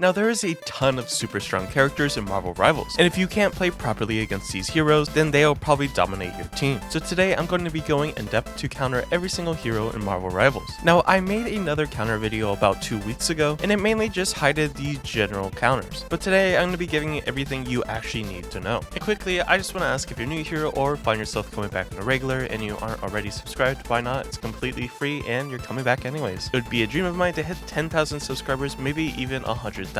Now there is a ton of super strong characters in Marvel Rivals, and if you can't play properly against these heroes, then they'll probably dominate your team. So today I'm going to be going in depth to counter every single hero in Marvel Rivals. Now I made another counter video about 2 weeks ago, and it mainly just hided the general counters. But today I'm going to be giving you everything you actually need to know. And quickly, I just want to ask if you're new here or find yourself coming back on a regular and you aren't already subscribed, why not? It's completely free and you're coming back anyways. It would be a dream of mine to hit 10,000 subscribers, maybe even 100,000.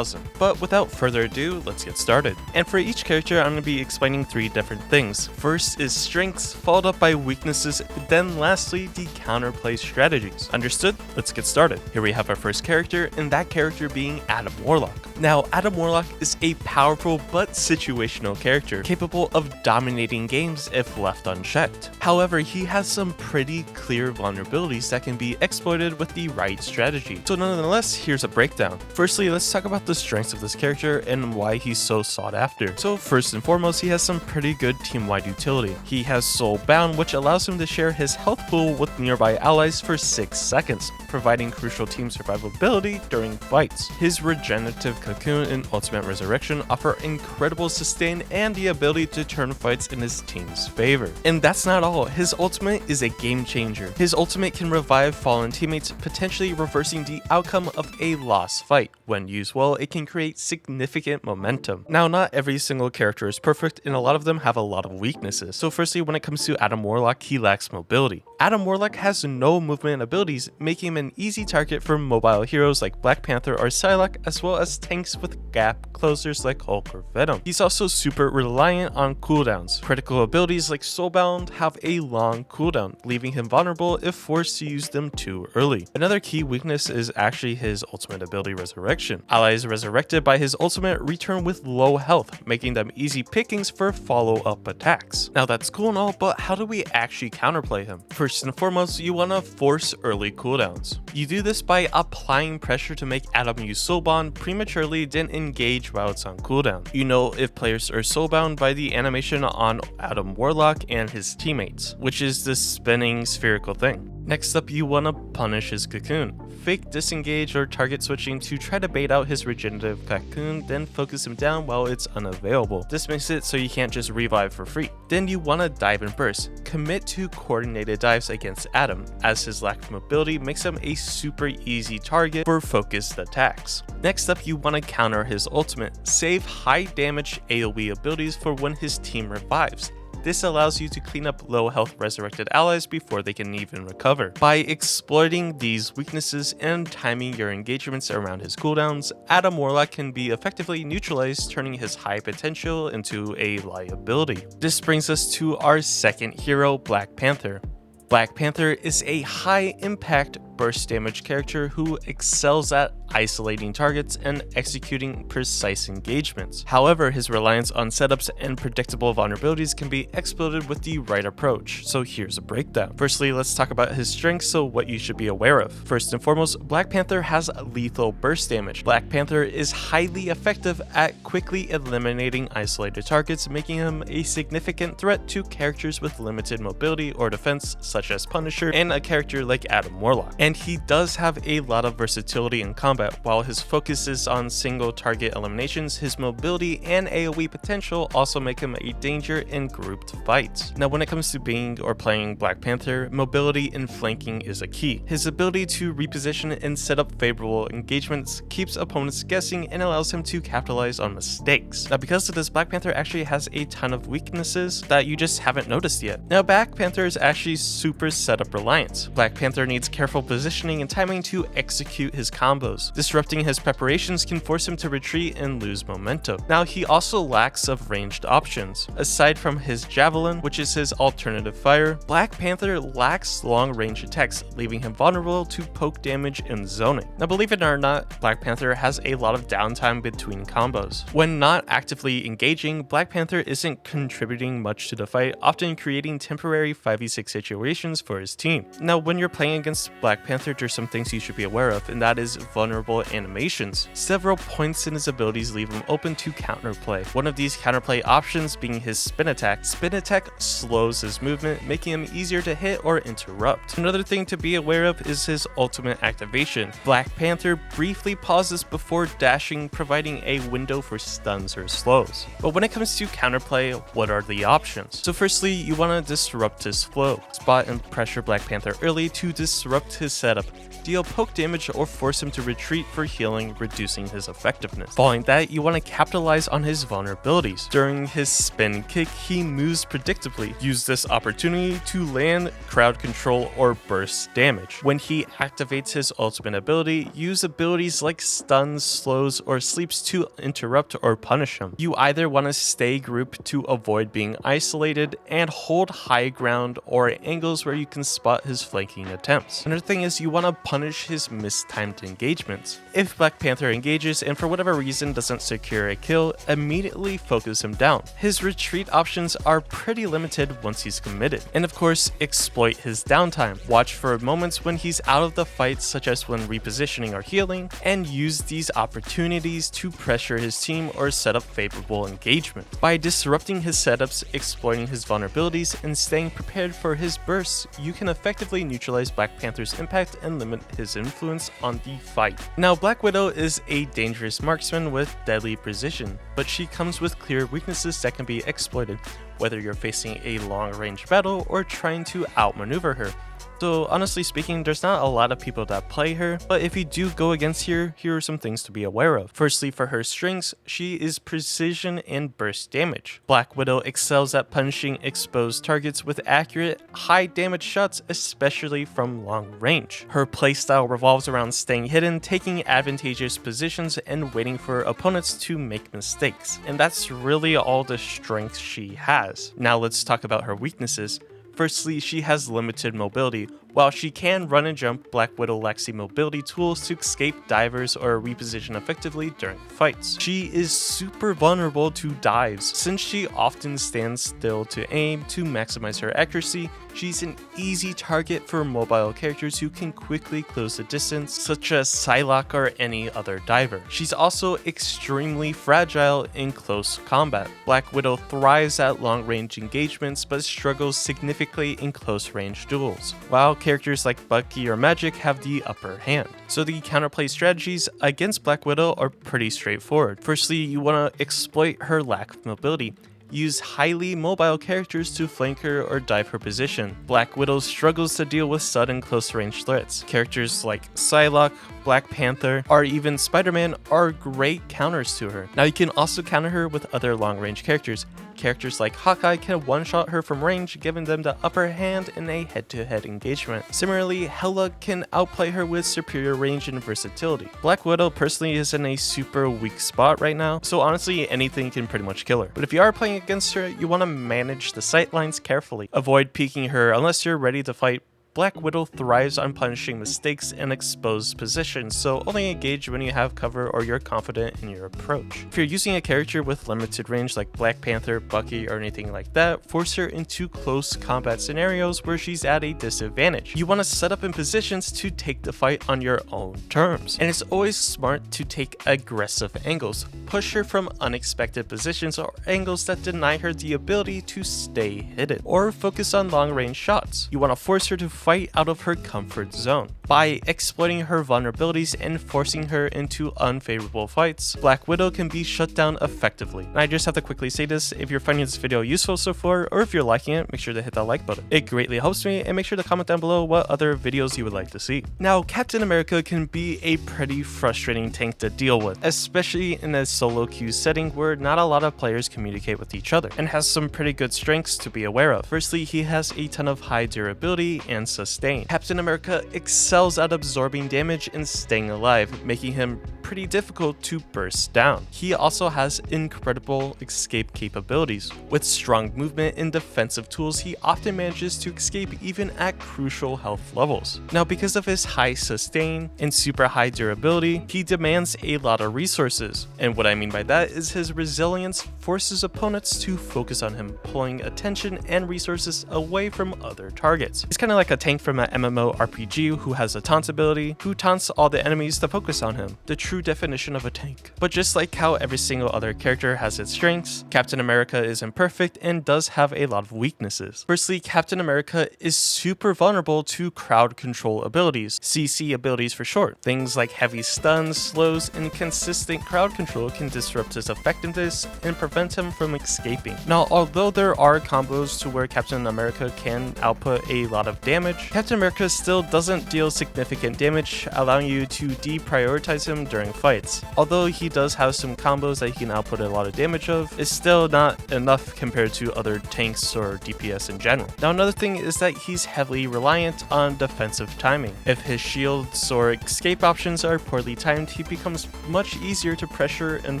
But without further ado, let's get started. And for each character, I'm going to be explaining 3 different things. First is strengths, followed up by weaknesses, then lastly, the counterplay strategies. Understood? Let's get started. Here we have our first character, and that character being Adam Warlock. Now, Adam Warlock is a powerful but situational character, capable of dominating games if left unchecked. However, he has some pretty clear vulnerabilities that can be exploited with the right strategy. So nonetheless, here's a breakdown. Firstly, let's talk about the strengths of this character and why he's so sought after. So first and foremost, he has some pretty good team-wide utility. He has Soulbound, which allows him to share his health pool with nearby allies for 6 seconds, providing crucial team survivability during fights. His regenerative Cocoon and Ultimate Resurrection offer incredible sustain and the ability to turn fights in his team's favor. And that's not all, his ultimate is a game changer. His ultimate can revive fallen teammates, potentially reversing the outcome of a lost fight. When used well, it can create significant momentum. Now, not every single character is perfect, and a lot of them have a lot of weaknesses. So firstly, when it comes to Adam Warlock, he lacks mobility. Adam Warlock has no movement abilities, making him an easy target for mobile heroes like Black Panther or Psylocke, as well as tanks with gap closers like Hulk or Venom. He's also super reliant on cooldowns. Critical abilities like Soulbound have a long cooldown, leaving him vulnerable if forced to use them too early. Another key weakness is actually his ultimate ability Resurrection. Allies resurrected by his ultimate return with low health, making them easy pickings for follow-up attacks. Now that's cool and all, but how do we actually counterplay him? First and foremost, you want to force early cooldowns. You do this by applying pressure to make Adam use Soulbound prematurely, then engage while it's on cooldown. You know if players are Soulbound by the animation on Adam Warlock and his teammates, which is this spinning spherical thing. Next up, you want to punish his Cocoon. Fake disengage or target switching to try to bait out his regenerative Cocoon, then focus him down while it's unavailable. This makes it so you can't just revive for free. Then you want to dive and burst. Commit to coordinated dives against Adam, as his lack of mobility makes him a super easy target for focused attacks. Next up, you want to counter his ultimate. Save high damage AoE abilities for when his team revives. This allows you to clean up low health resurrected allies before they can even recover. By exploiting these weaknesses and timing your engagements around his cooldowns, Adam Warlock can be effectively neutralized, turning his high potential into a liability. This brings us to our second hero, Black Panther. Black Panther is a high impact burst damage character who excels at isolating targets and executing precise engagements. However, his reliance on setups and predictable vulnerabilities can be exploited with the right approach, so here's a breakdown. Firstly, let's talk about his strengths, so what you should be aware of. First and foremost, Black Panther has lethal burst damage. Black Panther is highly effective at quickly eliminating isolated targets, making him a significant threat to characters with limited mobility or defense, such as Punisher and a character like Adam Warlock. And he does have a lot of versatility in combat. While his focus is on single target eliminations, his mobility and AoE potential also make him a danger in grouped fights. Now, when it comes to being or playing Black Panther, mobility and flanking is a key. His ability to reposition and set up favorable engagements keeps opponents guessing and allows him to capitalize on mistakes. Now, because of this, Black Panther actually has a ton of weaknesses that you just haven't noticed yet. Now, Black Panther is actually super setup reliant. Black Panther needs careful positioning and timing to execute his combos. Disrupting his preparations can force him to retreat and lose momentum. Now, he also lacks of ranged options. Aside from his javelin, which is his alternative fire, Black Panther lacks long range attacks, leaving him vulnerable to poke damage and zoning. Now, believe it or not, Black Panther has a lot of downtime between combos. When not actively engaging, Black Panther isn't contributing much to the fight, often creating temporary 5v6 situations for his team. Now, when you're playing against Black Black Panther, there's some things you should be aware of, and that is vulnerable animations. Several points in his abilities leave him open to counterplay. One of these counterplay options being his spin attack. Spin attack slows his movement, making him easier to hit or interrupt. Another thing to be aware of is his ultimate activation. Black Panther briefly pauses before dashing, providing a window for stuns or slows. But when it comes to counterplay, what are the options? So firstly, you want to disrupt his flow. Spot and pressure Black Panther early to disrupt his setup, deal poke damage or force him to retreat for healing, reducing his effectiveness. Following that, you want to capitalize on his vulnerabilities. During his spin kick, he moves predictably. Use this opportunity to land, crowd control, or burst damage. When he activates his ultimate ability, use abilities like stuns, slows, or sleeps to interrupt or punish him. You either want to stay grouped to avoid being isolated and hold high ground or angles where you can spot his flanking attempts. Another thing is you want to punish his mistimed engagements. If Black Panther engages and for whatever reason doesn't secure a kill, immediately focus him down. His retreat options are pretty limited once he's committed. And of course, exploit his downtime. Watch for moments when he's out of the fight, such as when repositioning or healing, and use these opportunities to pressure his team or set up favorable engagement. By disrupting his setups, exploiting his vulnerabilities, and staying prepared for his bursts, you can effectively neutralize Black Panther's impact and limit his influence on the fight. Now, Black Widow is a dangerous marksman with deadly precision, but she comes with clear weaknesses that can be exploited, whether you're facing a long-range battle or trying to outmaneuver her. So honestly speaking, there's not a lot of people that play her, but if you do go against her, here are some things to be aware of. Firstly, for her strengths, she is precision and burst damage. Black Widow excels at punishing exposed targets with accurate, high damage shots, especially from long range. Her playstyle revolves around staying hidden, taking advantageous positions, and waiting for opponents to make mistakes. And that's really all the strengths she has. Now let's talk about her weaknesses. Firstly, she has limited mobility. While she can run and jump, Black Widow lacks the mobility tools to escape divers or reposition effectively during fights. She is super vulnerable to dives. Since she often stands still to aim to maximize her accuracy, she's an easy target for mobile characters who can quickly close the distance, such as Psylocke or any other diver. She's also extremely fragile in close combat. Black Widow thrives at long-range engagements but struggles significantly in close-range duels, while characters like Bucky or Magik have the upper hand. So the counterplay strategies against Black Widow are pretty straightforward. Firstly, you want to exploit her lack of mobility. Use highly mobile characters to flank her or dive her position. Black Widow struggles to deal with sudden close-range threats. Characters like Psylocke, Black Panther, or even Spider-Man are great counters to her. Now you can also counter her with other long-range characters. Characters like Hawkeye can one-shot her from range, giving them the upper hand in a head-to-head engagement. Similarly, Hela can outplay her with superior range and versatility. Black Widow personally is in a super weak spot right now, so honestly anything can pretty much kill her. But if you are playing against her, you want to manage the sightlines carefully. Avoid peeking her unless you're ready to fight. Black Widow thrives on punishing mistakes and exposed positions, so only engage when you have cover or you're confident in your approach. If you're using a character with limited range like Black Panther, Bucky, or anything like that, force her into close combat scenarios where she's at a disadvantage. You want to set up in positions to take the fight on your own terms, and it's always smart to take aggressive angles. Push her from unexpected positions or angles that deny her the ability to stay hidden, or focus on long-range shots. You want to force her to fight out of her comfort zone. By exploiting her vulnerabilities and forcing her into unfavorable fights, Black Widow can be shut down effectively. And I just have to quickly say this, if you're finding this video useful so far, or if you're liking it, make sure to hit that like button. It greatly helps me, and make sure to comment down below what other videos you would like to see. Now, Captain America can be a pretty frustrating tank to deal with, especially in a solo queue setting where not a lot of players communicate with each other, and has some pretty good strengths to be aware of. Firstly, he has a ton of high durability and sustain. Captain America excels at absorbing damage and staying alive, making him pretty difficult to burst down. He also has incredible escape capabilities. With strong movement and defensive tools, he often manages to escape even at crucial health levels. Now, because of his high sustain and super high durability, he demands a lot of resources. And what I mean by that is his resilience forces opponents to focus on him, pulling attention and resources away from other targets. He's kind of like a tank from an MMORPG who has has a taunt ability, who taunts all the enemies to focus on him, the true definition of a tank. But just like how every single other character has its strengths, Captain America is imperfect and does have a lot of weaknesses. Firstly, Captain America is super vulnerable to crowd control abilities, CC abilities for short. Things like heavy stuns, slows, and consistent crowd control can disrupt his effectiveness and prevent him from escaping. Now, although there are combos to where Captain America can output a lot of damage, Captain America still doesn't deal significant damage, allowing you to deprioritize him during fights. Although he does have some combos that he can output a lot of damage of, it's still not enough compared to other tanks or DPS in general. Now, another thing is that he's heavily reliant on defensive timing. If his shields or escape options are poorly timed, he becomes much easier to pressure and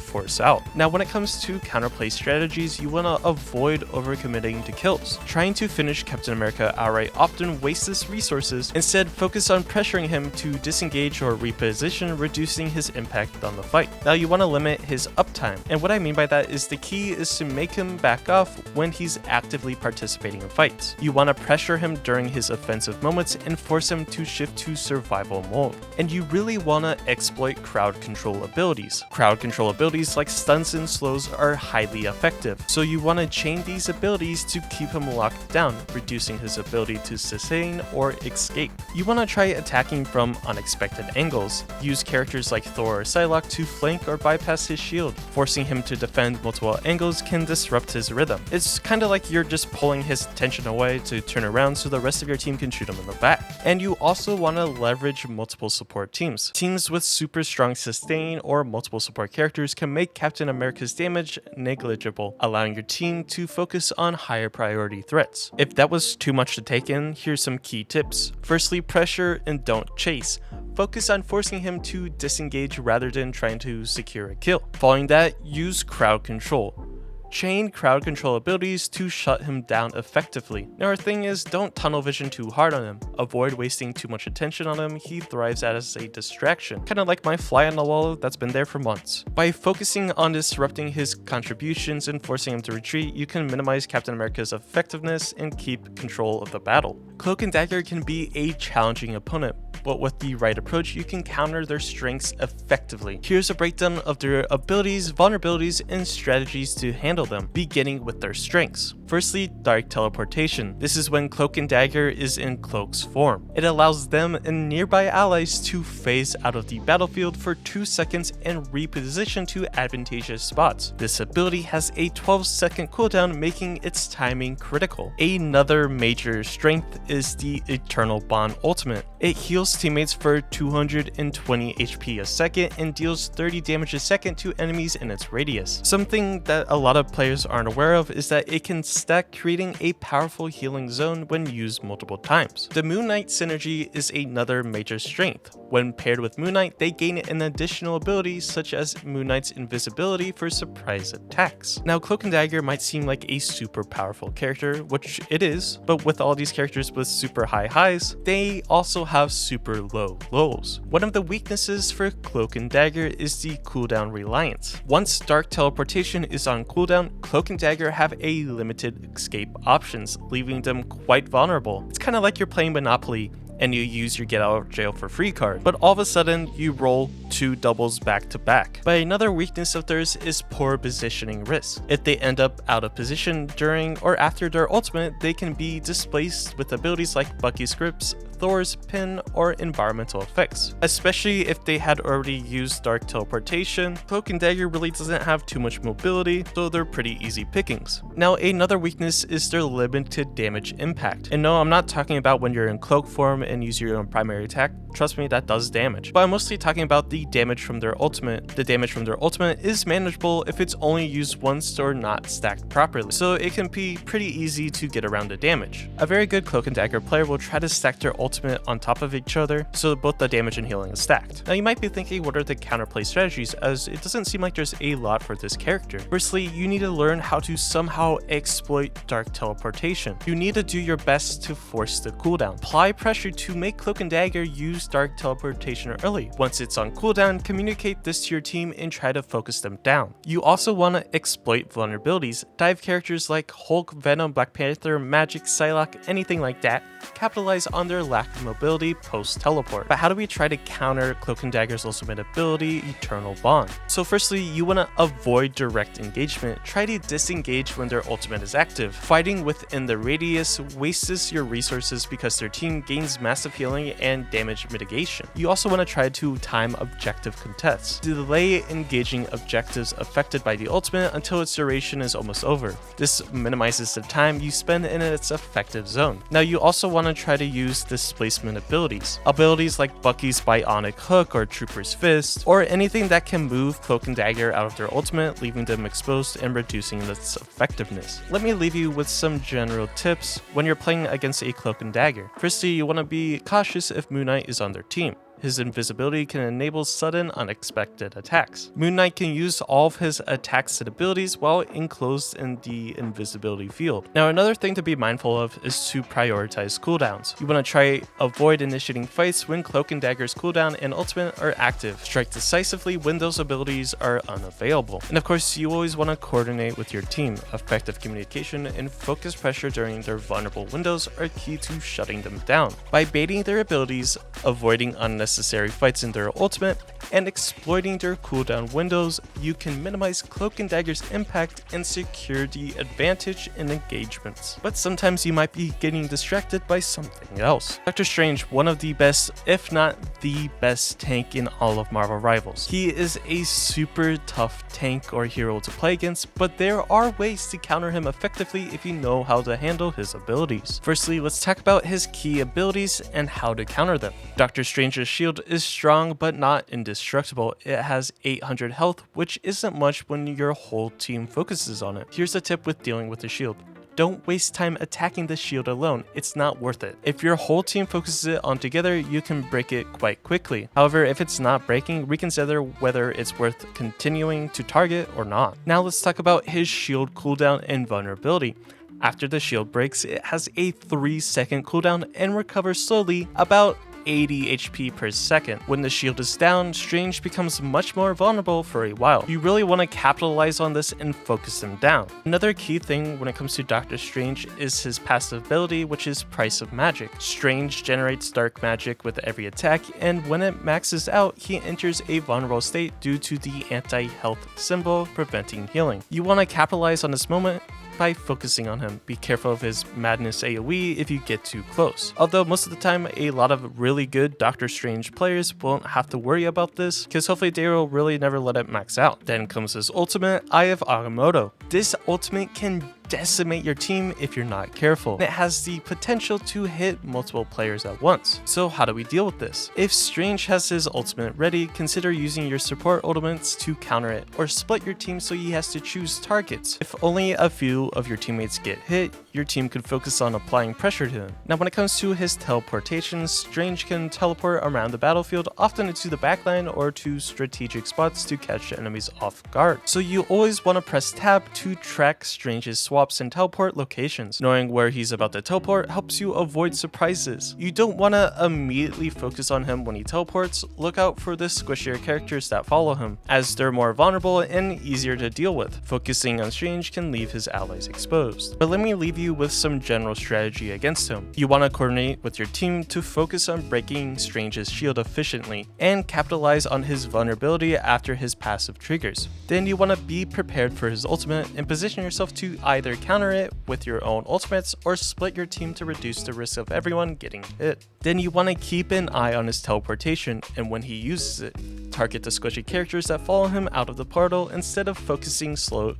force out. Now, when it comes to counterplay strategies, you want to avoid overcommitting to kills. Trying to finish Captain America outright often wastes resources. Instead, focus on pressuring him to disengage or reposition, reducing his impact on the fight. Now, you want to limit his uptime, and what I mean by that is the key is to make him back off when he's actively participating in fights. You want to pressure him during his offensive moments and force him to shift to survival mode. And you really want to exploit crowd control abilities. Crowd control abilities like stuns and slows are highly effective, so you want to chain these abilities to keep him locked down, reducing his ability to sustain or escape. You want to try attacking from unexpected angles. Use characters like Thor or Psylocke to flank or bypass his shield. Forcing him to defend multiple angles can disrupt his rhythm. It's kind of like you're just pulling his attention away to turn around so the rest of your team can shoot him in the back. And you also want to leverage multiple support teams. Teams with super strong sustain or multiple support characters can make Captain America's damage negligible, allowing your team to focus on higher priority threats. If that was too much to take in, here's some key tips. Firstly, pressure and don't chase. Focus on forcing him to disengage rather than trying to secure a kill. Following that, use crowd control. Chain crowd control abilities to shut him down effectively. Now, our thing is, don't tunnel vision too hard on him. Avoid wasting too much attention on him. He thrives as a distraction, kind of like my fly on the wall that's been there for months. By focusing on disrupting his contributions and forcing him to retreat, you can minimize Captain America's effectiveness and keep control of the battle. Cloak and Dagger can be a challenging opponent, but with the right approach, you can counter their strengths effectively. Here's a breakdown of their abilities, vulnerabilities, and strategies to handle them, beginning with their strengths. Firstly, Dark Teleportation. This is when Cloak and Dagger is in Cloak's form. It allows them and nearby allies to phase out of the battlefield for 2 seconds and reposition to advantageous spots. This ability has a 12-second cooldown, making its timing critical. Another major strength is the Eternal Bond ultimate. It heals teammates for 220 HP a second and deals 30 damage a second to enemies in its radius. Something that a lot of players aren't aware of is that it can stack, creating a powerful healing zone when used multiple times. The Moon Knight synergy is another major strength. When paired with Moon Knight, they gain an additional ability such as Moon Knight's invisibility for surprise attacks. Now, Cloak and Dagger might seem like a super powerful character, which it is, but with all these characters with super high highs, they also have super low lows. One of the weaknesses for Cloak and Dagger is the cooldown reliance. Once Dark Teleportation is on cooldown, Cloak and Dagger have a limited escape options, leaving them quite vulnerable. It's kind of like you're playing Monopoly and you use your get out of jail for free card, but all of a sudden you roll 2 doubles back to back. But another weakness of theirs is poor positioning risk. If they end up out of position during or after their ultimate, they can be displaced with abilities like Bucky's grips, Thor's pin, or environmental effects. Especially if they had already used Dark Teleportation, Cloak and Dagger really doesn't have too much mobility, so they're pretty easy pickings. Now, another weakness is their limited damage impact. And no, I'm not talking about when you're in Cloak form and use your own primary attack. Trust me, that does damage. But I'm mostly talking about the damage from their ultimate. The damage from their ultimate is manageable if it's only used once or not stacked properly, so it can be pretty easy to get around the damage. A very good Cloak and Dagger player will try to stack their ultimate on top of each other, so both the damage and healing is stacked. Now, you might be thinking, what are the counterplay strategies, as it doesn't seem like there's a lot for this character. Firstly, you need to learn how to somehow exploit Dark Teleportation. You need to do your best to force the cooldown. Apply pressure to make Cloak and Dagger use Dark Teleportation early. Once it's on cooldown, communicate this to your team and try to focus them down. You also want to exploit vulnerabilities. Dive characters like Hulk, Venom, Black Panther, Magik, Psylocke, anything like that. Capitalize on their lack lack of mobility post-teleport. But how do we try to counter Cloak and Dagger's ultimate ability, Eternal Bond? So firstly, you want to avoid direct engagement. Try to disengage when their ultimate is active. Fighting within the radius wastes your resources because their team gains massive healing and damage mitigation. You also want to try to time objective contests. Delay engaging objectives affected by the ultimate until its duration is almost over. This minimizes the time you spend in its effective zone. Now you also want to try to use displacement abilities. Abilities like Bucky's Bionic Hook or Trooper's Fist, or anything that can move Cloak and Dagger out of their ultimate, leaving them exposed and reducing its effectiveness. Let me leave you with some general tips when you're playing against a Cloak and Dagger. Firstly, you want to be cautious if Moon Knight is on their team. His invisibility can enable sudden, unexpected attacks. Moon Knight can use all of his attacks and abilities while enclosed in the invisibility field. Now, another thing to be mindful of is to prioritize cooldowns. You want to try avoid initiating fights when Cloak and Dagger's cooldown and ultimate are active. Strike decisively when those abilities are unavailable. And of course, you always want to coordinate with your team. Effective communication and focused pressure during their vulnerable windows are key to shutting them down. By baiting their abilities, avoiding unnecessary fights in their ultimate, and exploiting their cooldown windows, you can minimize Cloak and Dagger's impact and secure the advantage in engagements. But sometimes you might be getting distracted by something else. Doctor Strange, one of the best, if not the best tank in all of Marvel Rivals. He is a super tough tank or hero to play against, but there are ways to counter him effectively if you know how to handle his abilities. Firstly, let's talk about his key abilities and how to counter them. Doctor Strange's shield is strong but not indestructible. It has 800 health, which isn't much when your whole team focuses on it. Here's a tip with dealing with the shield. Don't waste time attacking the shield alone, it's not worth it. If your whole team focuses it on together, you can break it quite quickly. However, if it's not breaking, reconsider whether it's worth continuing to target or not. Now let's talk about his shield cooldown and vulnerability. After the shield breaks, it has a 3-second cooldown and recovers slowly, about 80 HP per second. When the shield is down, Strange becomes much more vulnerable for a while. You really want to capitalize on this and focus him down. Another key thing when it comes to Doctor Strange is his passive ability, which is Price of Magic. Strange generates dark magic with every attack, and when it maxes out, he enters a vulnerable state due to the anti-health symbol preventing healing. You want to capitalize on this moment by focusing on him. Be careful of his madness AoE if you get too close. Although most of the time a lot of really good Doctor Strange players won't have to worry about this, because hopefully they will really never let it max out. Then comes his ultimate, Eye of Agamotto. This ultimate can decimate your team if you're not careful. It has the potential to hit multiple players at once. So how do we deal with this? If Strange has his ultimate ready, consider using your support ultimates to counter it, or split your team so he has to choose targets. If only a few of your teammates get hit, your team could focus on applying pressure to him. Now when it comes to his teleportations, Strange can teleport around the battlefield, often into the backline or to strategic spots to catch enemies off guard. So you always want to press tab to track Strange's swaps and teleport locations. Knowing where he's about to teleport helps you avoid surprises. You don't want to immediately focus on him when he teleports. Look out for the squishier characters that follow him, as they're more vulnerable and easier to deal with. Focusing on Strange can leave his allies exposed. But let me leave you with some general strategy against him. You want to coordinate with your team to focus on breaking Strange's shield efficiently and capitalize on his vulnerability after his passive triggers. Then you want to be prepared for his ultimate and position yourself to either counter it with your own ultimates or split your team to reduce the risk of everyone getting hit. Then you want to keep an eye on his teleportation, and when he uses it, target the squishy characters that follow him out of the portal instead of focusing slow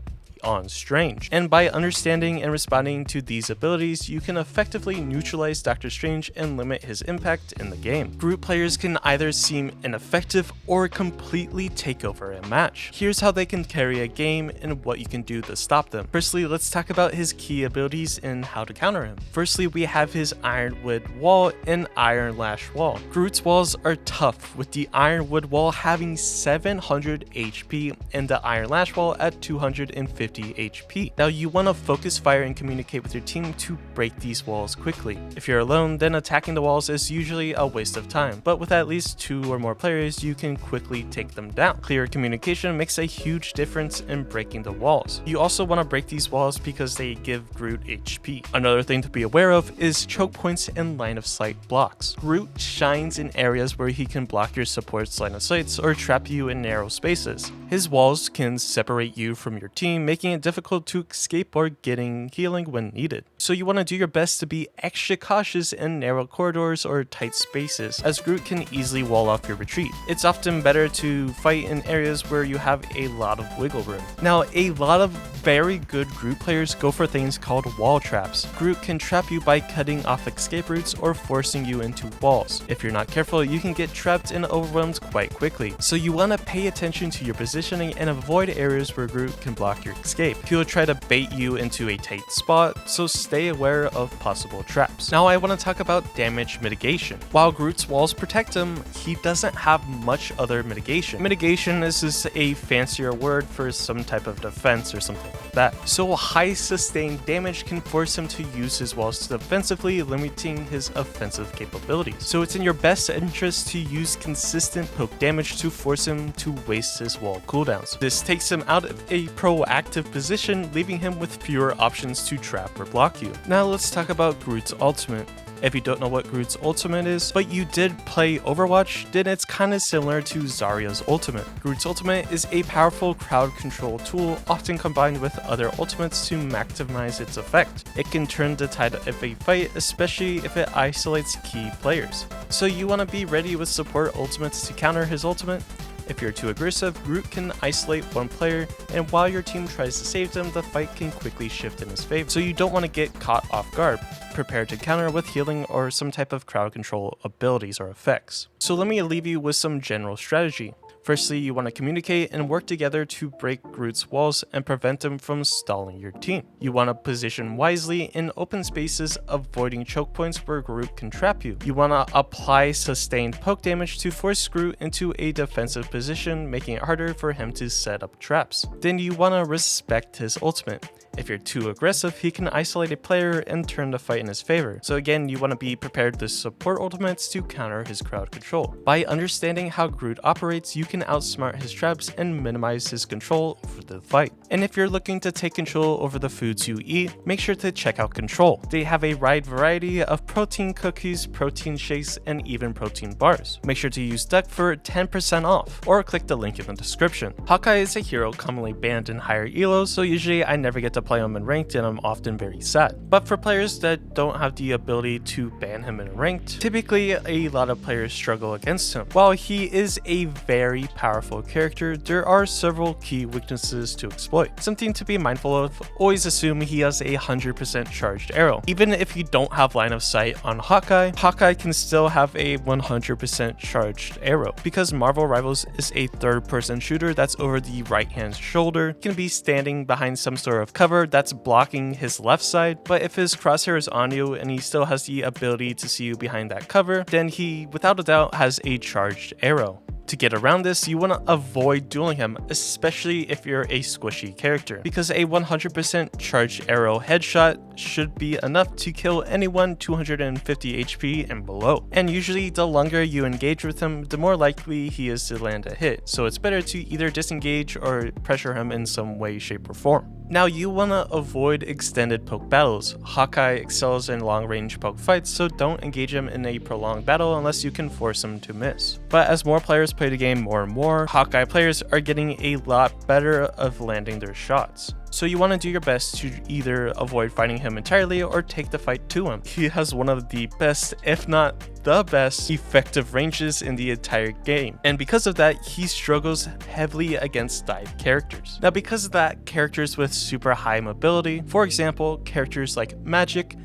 on Strange. And by understanding and responding to these abilities, you can effectively neutralize Doctor Strange and limit his impact in the game. Groot players can either seem ineffective or completely take over a match. Here's how they can carry a game and what you can do to stop them. Firstly, let's talk about his key abilities and how to counter him. Firstly, we have his Ironwood Wall and Iron Lash Wall. Groot's walls are tough, with the Ironwood Wall having 700 HP and the Iron Lash Wall at 250 250 HP. Now you want to focus fire and communicate with your team to break these walls quickly. If you're alone, then attacking the walls is usually a waste of time, but with at least 2 or more players, you can quickly take them down. Clear communication makes a huge difference in breaking the walls. You also want to break these walls because they give Groot HP. Another thing to be aware of is choke points and line of sight blocks. Groot shines in areas where he can block your support's line of sights or trap you in narrow spaces. His walls can separate you from your team, making it difficult to escape or getting healing when needed. So you want to do your best to be extra cautious in narrow corridors or tight spaces, as Groot can easily wall off your retreat. It's often better to fight in areas where you have a lot of wiggle room. Now, a lot of very good Groot players go for things called wall traps. Groot can trap you by cutting off escape routes or forcing you into walls. If you're not careful, you can get trapped and overwhelmed quite quickly. So you want to pay attention to your positioning and avoid areas where Groot can block your escape. He'll try to bait you into a tight spot, so stay aware of possible traps. Now I want to talk about damage mitigation. While Groot's walls protect him, he doesn't have much other mitigation. Mitigation is just a fancier word for some type of defense or something like that. So high sustained damage can force him to use his walls defensively, limiting his offensive capabilities. So it's in your best interest to use consistent poke damage to force him to waste his wall cooldowns. This takes him out of a proactive position, leaving him with fewer options to trap or block you. Now let's talk about Groot's ultimate. If you don't know what Groot's ultimate is, but you did play Overwatch, then it's kinda similar to Zarya's ultimate. Groot's ultimate is a powerful crowd control tool, often combined with other ultimates to maximize its effect. It can turn the tide of a fight, especially if it isolates key players. So you wanna be ready with support ultimates to counter his ultimate. If you're too aggressive, Groot can isolate one player, and while your team tries to save them, the fight can quickly shift in his favor. So you don't want to get caught off guard. Prepare to counter with healing or some type of crowd control abilities or effects. So let me leave you with some general strategy. Firstly, you want to communicate and work together to break Groot's walls and prevent him from stalling your team. You want to position wisely in open spaces, avoiding choke points where Groot can trap you. You want to apply sustained poke damage to force Groot into a defensive position, making it harder for him to set up traps. Then you want to respect his ultimate. If you're too aggressive, he can isolate a player and turn the fight in his favor. So again, you want to be prepared to support ultimates to counter his crowd control. By understanding how Groot operates, you can outsmart his traps and minimize his control over the fight. And if you're looking to take control over the foods you eat, make sure to check out Control. They have a wide variety of protein cookies, protein shakes, and even protein bars. Make sure to use Duck for 10% off, or click the link in the description. Hawkeye is a hero commonly banned in higher elos, so usually I never get to play him in ranked, and I'm often very sad. But for players that don't have the ability to ban him in ranked, typically a lot of players struggle against him. While he is a very powerful character, there are several key weaknesses to exploit. Something to be mindful of: always assume he has a 100% charged arrow. Even if you don't have line of sight on Hawkeye, Hawkeye can still have a 100% charged arrow. Because Marvel Rivals is a third-person shooter that's over the right-hand shoulder, he can be standing behind some sort of cover that's blocking his left side, but if his crosshair is on you and he still has the ability to see you behind that cover, then he without a doubt has a charged arrow. To get around this, you want to avoid dueling him, especially if you're a squishy character, because a 100% charged arrow headshot should be enough to kill anyone 250 HP and below. And usually the longer you engage with him, the more likely he is to land a hit, so it's better to either disengage or pressure him in some way, shape, or form. Now you want to avoid extended poke battles. Hawkeye excels in long-range poke fights, so don't engage him in a prolonged battle unless you can force him to miss. But as more players play the game more and more, Hawkeye players are getting a lot better of landing their shots. So you want to do your best to either avoid fighting him entirely or take the fight to him. He has one of the best, if not the best, effective ranges in the entire game. And because of that, he struggles heavily against dive characters. Now because of that, characters with super high mobility, for example, characters like Magik,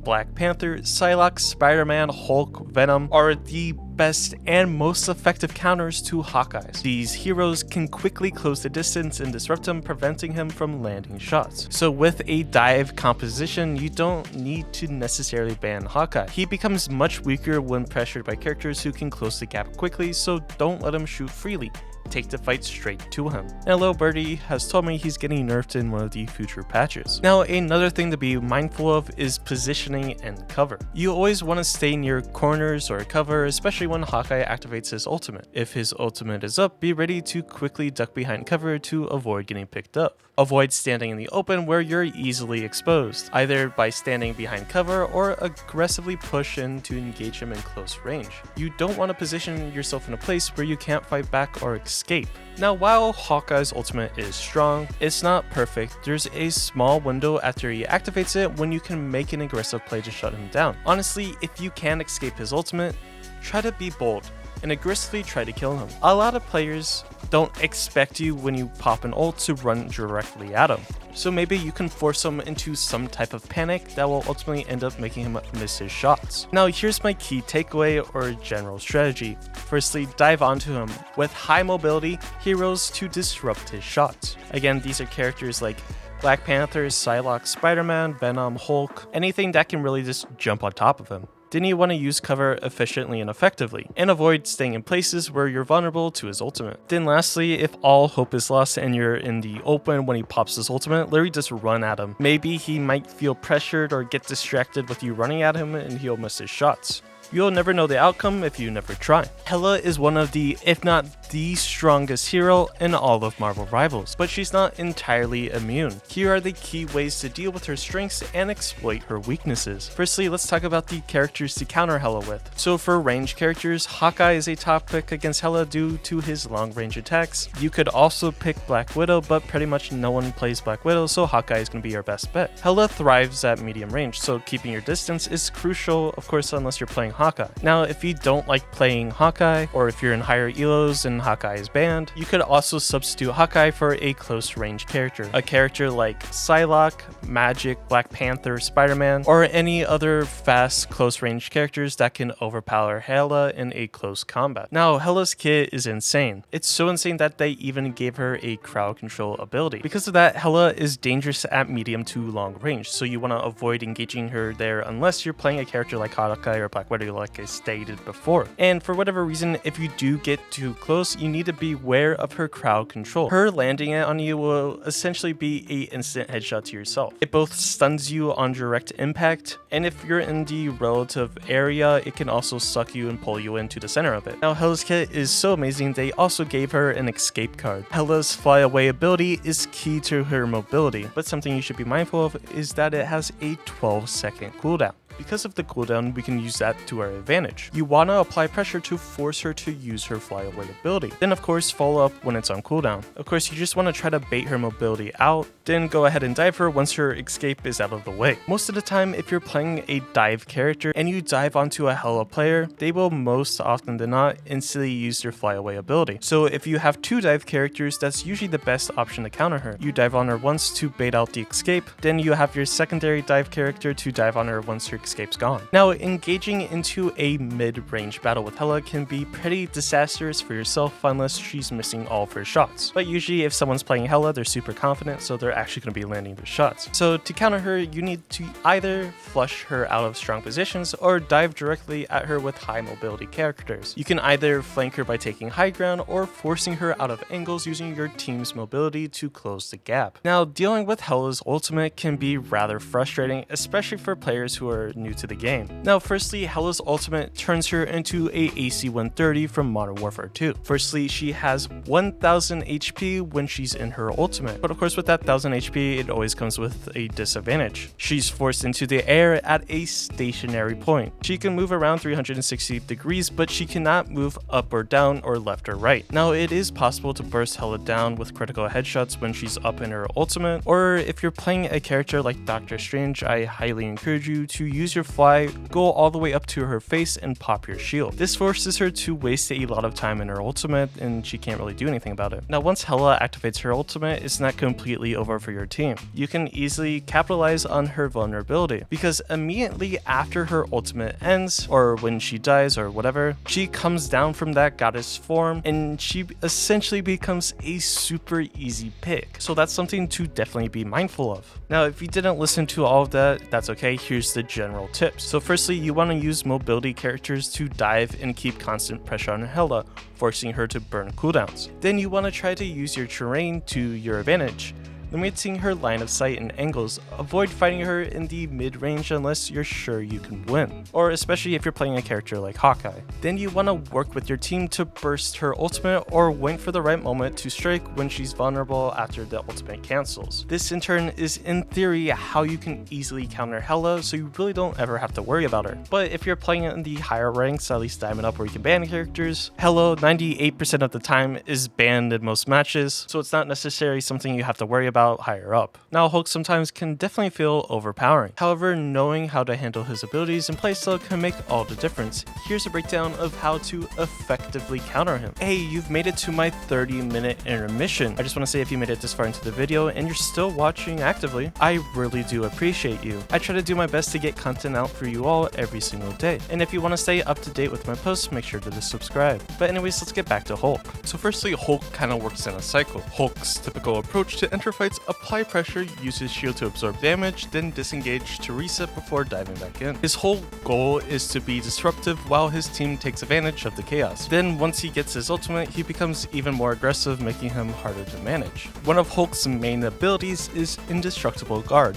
Black Panther, Psylocke, Spider-Man, Hulk, Venom are the best and most effective counters to Hawkeyes. These heroes can quickly close the distance and disrupt him, preventing him from landing shots. So with a dive composition, you don't need to necessarily ban Hawkeye. He becomes much weaker when pressured by characters who can close the gap quickly, so don't let him shoot freely. take the fight straight to him. And a little birdie has told me he's getting nerfed in one of the future patches. Now, another thing to be mindful of is positioning and cover. You always want to stay near corners or cover, especially when Hawkeye activates his ultimate. If his ultimate is up, be ready to quickly duck behind cover to avoid getting picked up. Avoid standing in the open where you're easily exposed, either by standing behind cover or aggressively push in to engage him in close range. You don't want to position yourself in a place where you can't fight back or escape. Now, while Hawkeye's ultimate is strong, it's not perfect. There's a small window after he activates it when you can make an aggressive play to shut him down. Honestly, if you can escape his ultimate, try to be bold and aggressively try to kill him. A lot of players don't expect you when you pop an ult to run directly at him. So maybe you can force him into some type of panic that will ultimately end up making him miss his shots. Now here's my key takeaway or general strategy. Firstly, dive onto him with high mobility heroes to disrupt his shots. Again, these are characters like Black Panther, Psylocke, Spider-Man, Venom, Hulk, anything that can really just jump on top of him. Then you want to use cover efficiently and effectively, and avoid staying in places where you're vulnerable to his ultimate. Then lastly, if all hope is lost and you're in the open when he pops his ultimate, literally just run at him. Maybe he might feel pressured or get distracted with you running at him and he'll miss his shots. You'll never know the outcome if you never try. Hela is one of the, if not the strongest hero in all of Marvel Rivals, but she's not entirely immune. Here are the key ways to deal with her strengths and exploit her weaknesses. Firstly, let's talk about the characters to counter Hela with. So for ranged characters, Hawkeye is a top pick against Hela due to his long range attacks. You could also pick Black Widow, but pretty much no one plays Black Widow, so Hawkeye is going to be your best bet. Hela thrives at medium range, so keeping your distance is crucial, of course, unless you're playing Hawkeye. Now, if you don't like playing Hawkeye, or if you're in higher elos and Hawkeye is banned, you could also substitute Hawkeye for a close range character. A character like Psylocke, Magik, Black Panther, Spider-Man, or any other fast close range characters that can overpower Hela in a close combat. Now, Hela's kit is insane. It's so insane that they even gave her a crowd control ability. Because of that, Hela is dangerous at medium to long range, so you want to avoid engaging her there unless you're playing a character like Hawkeye or Black Widow like I stated before. And for whatever reason, if you do get too close, you need to be aware of her crowd control. Her landing it on you will essentially be a instant headshot to yourself. It both stuns you on direct impact, and if you're in the relative area, it can also suck you and pull you into the center of it. Now, Hela's kit is so amazing, they also gave her an escape card. Hela's flyaway ability is key to her mobility, but something you should be mindful of is that it has a 12-second cooldown. Because of the cooldown, we can use that to our advantage. You want to apply pressure to force her to use her flyaway ability. Then of course follow up when it's on cooldown. Of course you just want to try to bait her mobility out, then go ahead and dive her once her escape is out of the way. Most of the time, if you're playing a dive character and you dive onto a Hela player, they will most often than not instantly use their flyaway ability. So if you have two dive characters, that's usually the best option to counter her. You dive on her once to bait out the escape, then you have your secondary dive character to dive on her once her escape's gone. Now, engaging into a mid-range battle with Hela can be pretty disastrous for yourself unless she's missing all of her shots. But usually if someone's playing Hela, they're super confident, so they're actually going to be landing their shots. So to counter her, you need to either flush her out of strong positions or dive directly at her with high mobility characters. You can either flank her by taking high ground or forcing her out of angles using your team's mobility to close the gap. Now, dealing with Hela's ultimate can be rather frustrating, especially for players who are new to the game. Now, firstly, Hela's ultimate turns her into a AC 130 from Modern Warfare 2. Firstly, she has 1000 HP when she's in her ultimate, but of course with that 1000 HP, it always comes with a disadvantage. She's forced into the air at a stationary point. She can move around 360 degrees, but she cannot move up or down or left or right. Now, it is possible to burst Hela down with critical headshots when she's up in her ultimate, or if you're playing a character like Doctor Strange, I highly encourage you to use your fly, go all the way up to her face and pop your shield. This forces her to waste a lot of time in her ultimate and she can't really do anything about it. Now, once Hela activates her ultimate, it's not completely over for your team. You can easily capitalize on her vulnerability because immediately after her ultimate ends, or when she dies or whatever, she comes down from that goddess form and she essentially becomes a super easy pick. So that's something to definitely be mindful of. Now, if you didn't listen to all of that, that's okay. Here's the general general tips. So firstly, you want to use mobility characters to dive and keep constant pressure on Hela, forcing her to burn cooldowns. Then you want to try to use your terrain to your advantage, limiting her line of sight and angles. Avoid fighting her in the mid-range unless you're sure you can win, or especially if you're playing a character like Hawkeye. Then you want to work with your team to burst her ultimate or wait for the right moment to strike when she's vulnerable after the ultimate cancels. This in turn is in theory how you can easily counter Hela, so you really don't ever have to worry about her. But if you're playing in the higher ranks, at least Diamond up where you can ban characters, Hela 98% of the time is banned in most matches, so it's not necessarily something you have to worry about higher up. Now, Hulk sometimes can definitely feel overpowering. However, knowing how to handle his abilities and playstyle can make all the difference. Here's a breakdown of how to effectively counter him. Hey, you've made it to my 30-minute intermission. I just want to say, if you made it this far into the video and you're still watching actively, I really do appreciate you. I try to do my best to get content out for you all every single day. And if you want to stay up to date with my posts, make sure to subscribe. But anyways, let's get back to Hulk. So firstly, Hulk kind of works in a cycle. Hulk's typical approach to enter fights: apply pressure, use his shield to absorb damage, then disengage to reset before diving back in. His whole goal is to be disruptive while his team takes advantage of the chaos. Then once he gets his ultimate, he becomes even more aggressive, making him harder to manage. One of Hulk's main abilities is Indestructible Guard.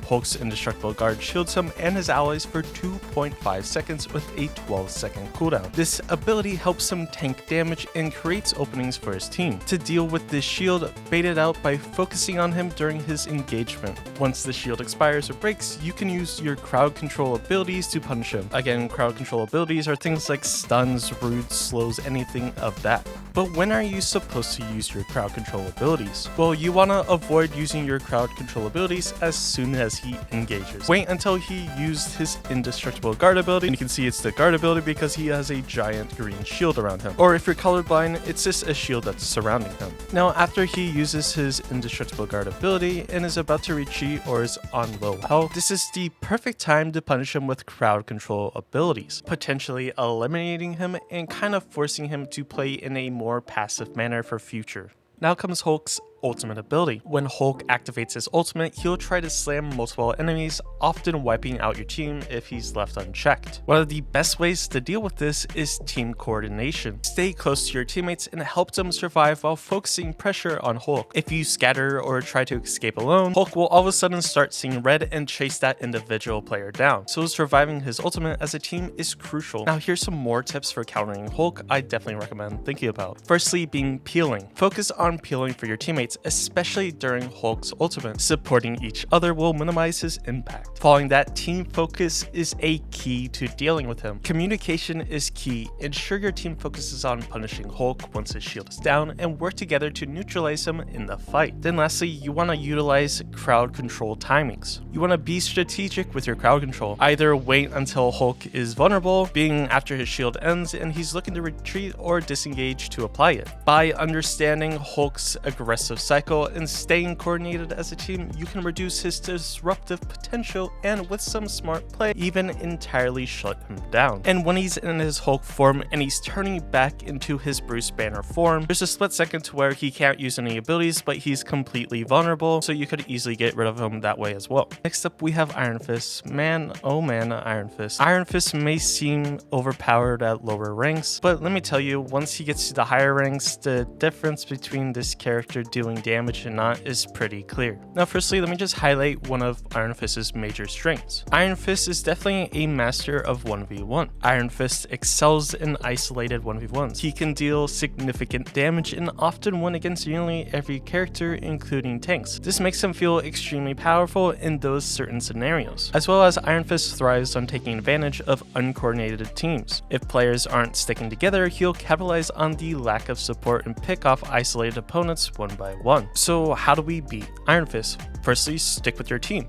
Hulk's Indestructible Guard shields him and his allies for 2.5 seconds with a 12-second cooldown. This ability helps him tank damage and creates openings for his team. To deal with this shield, bait it out by focusing on him during his engagement. Once the shield expires or breaks, you can use your crowd control abilities to punish him. Again, crowd control abilities are things like stuns, roots, slows, anything of that. But when are you supposed to use your crowd control abilities? Well, you want to avoid using your crowd control abilities as soon as he engages. Wait until he used his Indestructible Guard ability, and you can see it's the guard ability because he has a giant green shield around him. Or if you're colorblind, it's just a shield that's surrounding him. Now, after he uses his Indestructible Guard ability and is about to retreat or is on low health, this is the perfect time to punish him with crowd control abilities, potentially eliminating him and kind of forcing him to play in a more passive manner for future. Now comes Hulk's ultimate ability. When Hulk activates his ultimate, he'll try to slam multiple enemies, often wiping out your team if he's left unchecked. One of the best ways to deal with this is team coordination. Stay close to your teammates and help them survive while focusing pressure on Hulk. If you scatter or try to escape alone, Hulk will all of a sudden start seeing red and chase that individual player down. So surviving his ultimate as a team is crucial. Now here's some more tips for countering Hulk I definitely recommend thinking about. Firstly, being peeling. Focus on peeling for your teammates, especially during Hulk's ultimate. Supporting each other will minimize his impact. Following that, team focus is a key to dealing with him. Communication is key. Ensure your team focuses on punishing Hulk once his shield is down and work together to neutralize him in the fight. Then lastly, you want to utilize crowd control timings. You want to be strategic with your crowd control. Either wait until Hulk is vulnerable, being after his shield ends and he's looking to retreat, or disengage to apply it. By understanding Hulk's aggressive cycle and staying coordinated as a team, you can reduce his disruptive potential and with some smart play, even entirely shut him down. And when he's in his Hulk form and he's turning back into his Bruce Banner form, there's a split second to where he can't use any abilities, but he's completely vulnerable, so you could easily get rid of him that way as well. Next up, we have Iron Fist. Man, oh man, Iron Fist. Iron Fist may seem overpowered at lower ranks, but let me tell you, once he gets to the higher ranks, the difference between this character doing damage and not is pretty clear. Now firstly, let me just highlight one of Iron Fist's major strengths. Iron Fist is definitely a master of 1v1. Iron Fist excels in isolated 1v1s. He can deal significant damage and often win against nearly every character, including tanks. This makes him feel extremely powerful in those certain scenarios. As well as Iron Fist thrives on taking advantage of uncoordinated teams. If players aren't sticking together, he'll capitalize on the lack of support and pick off isolated opponents one by one. So how do we beat Iron Fist? Firstly, stick with your team.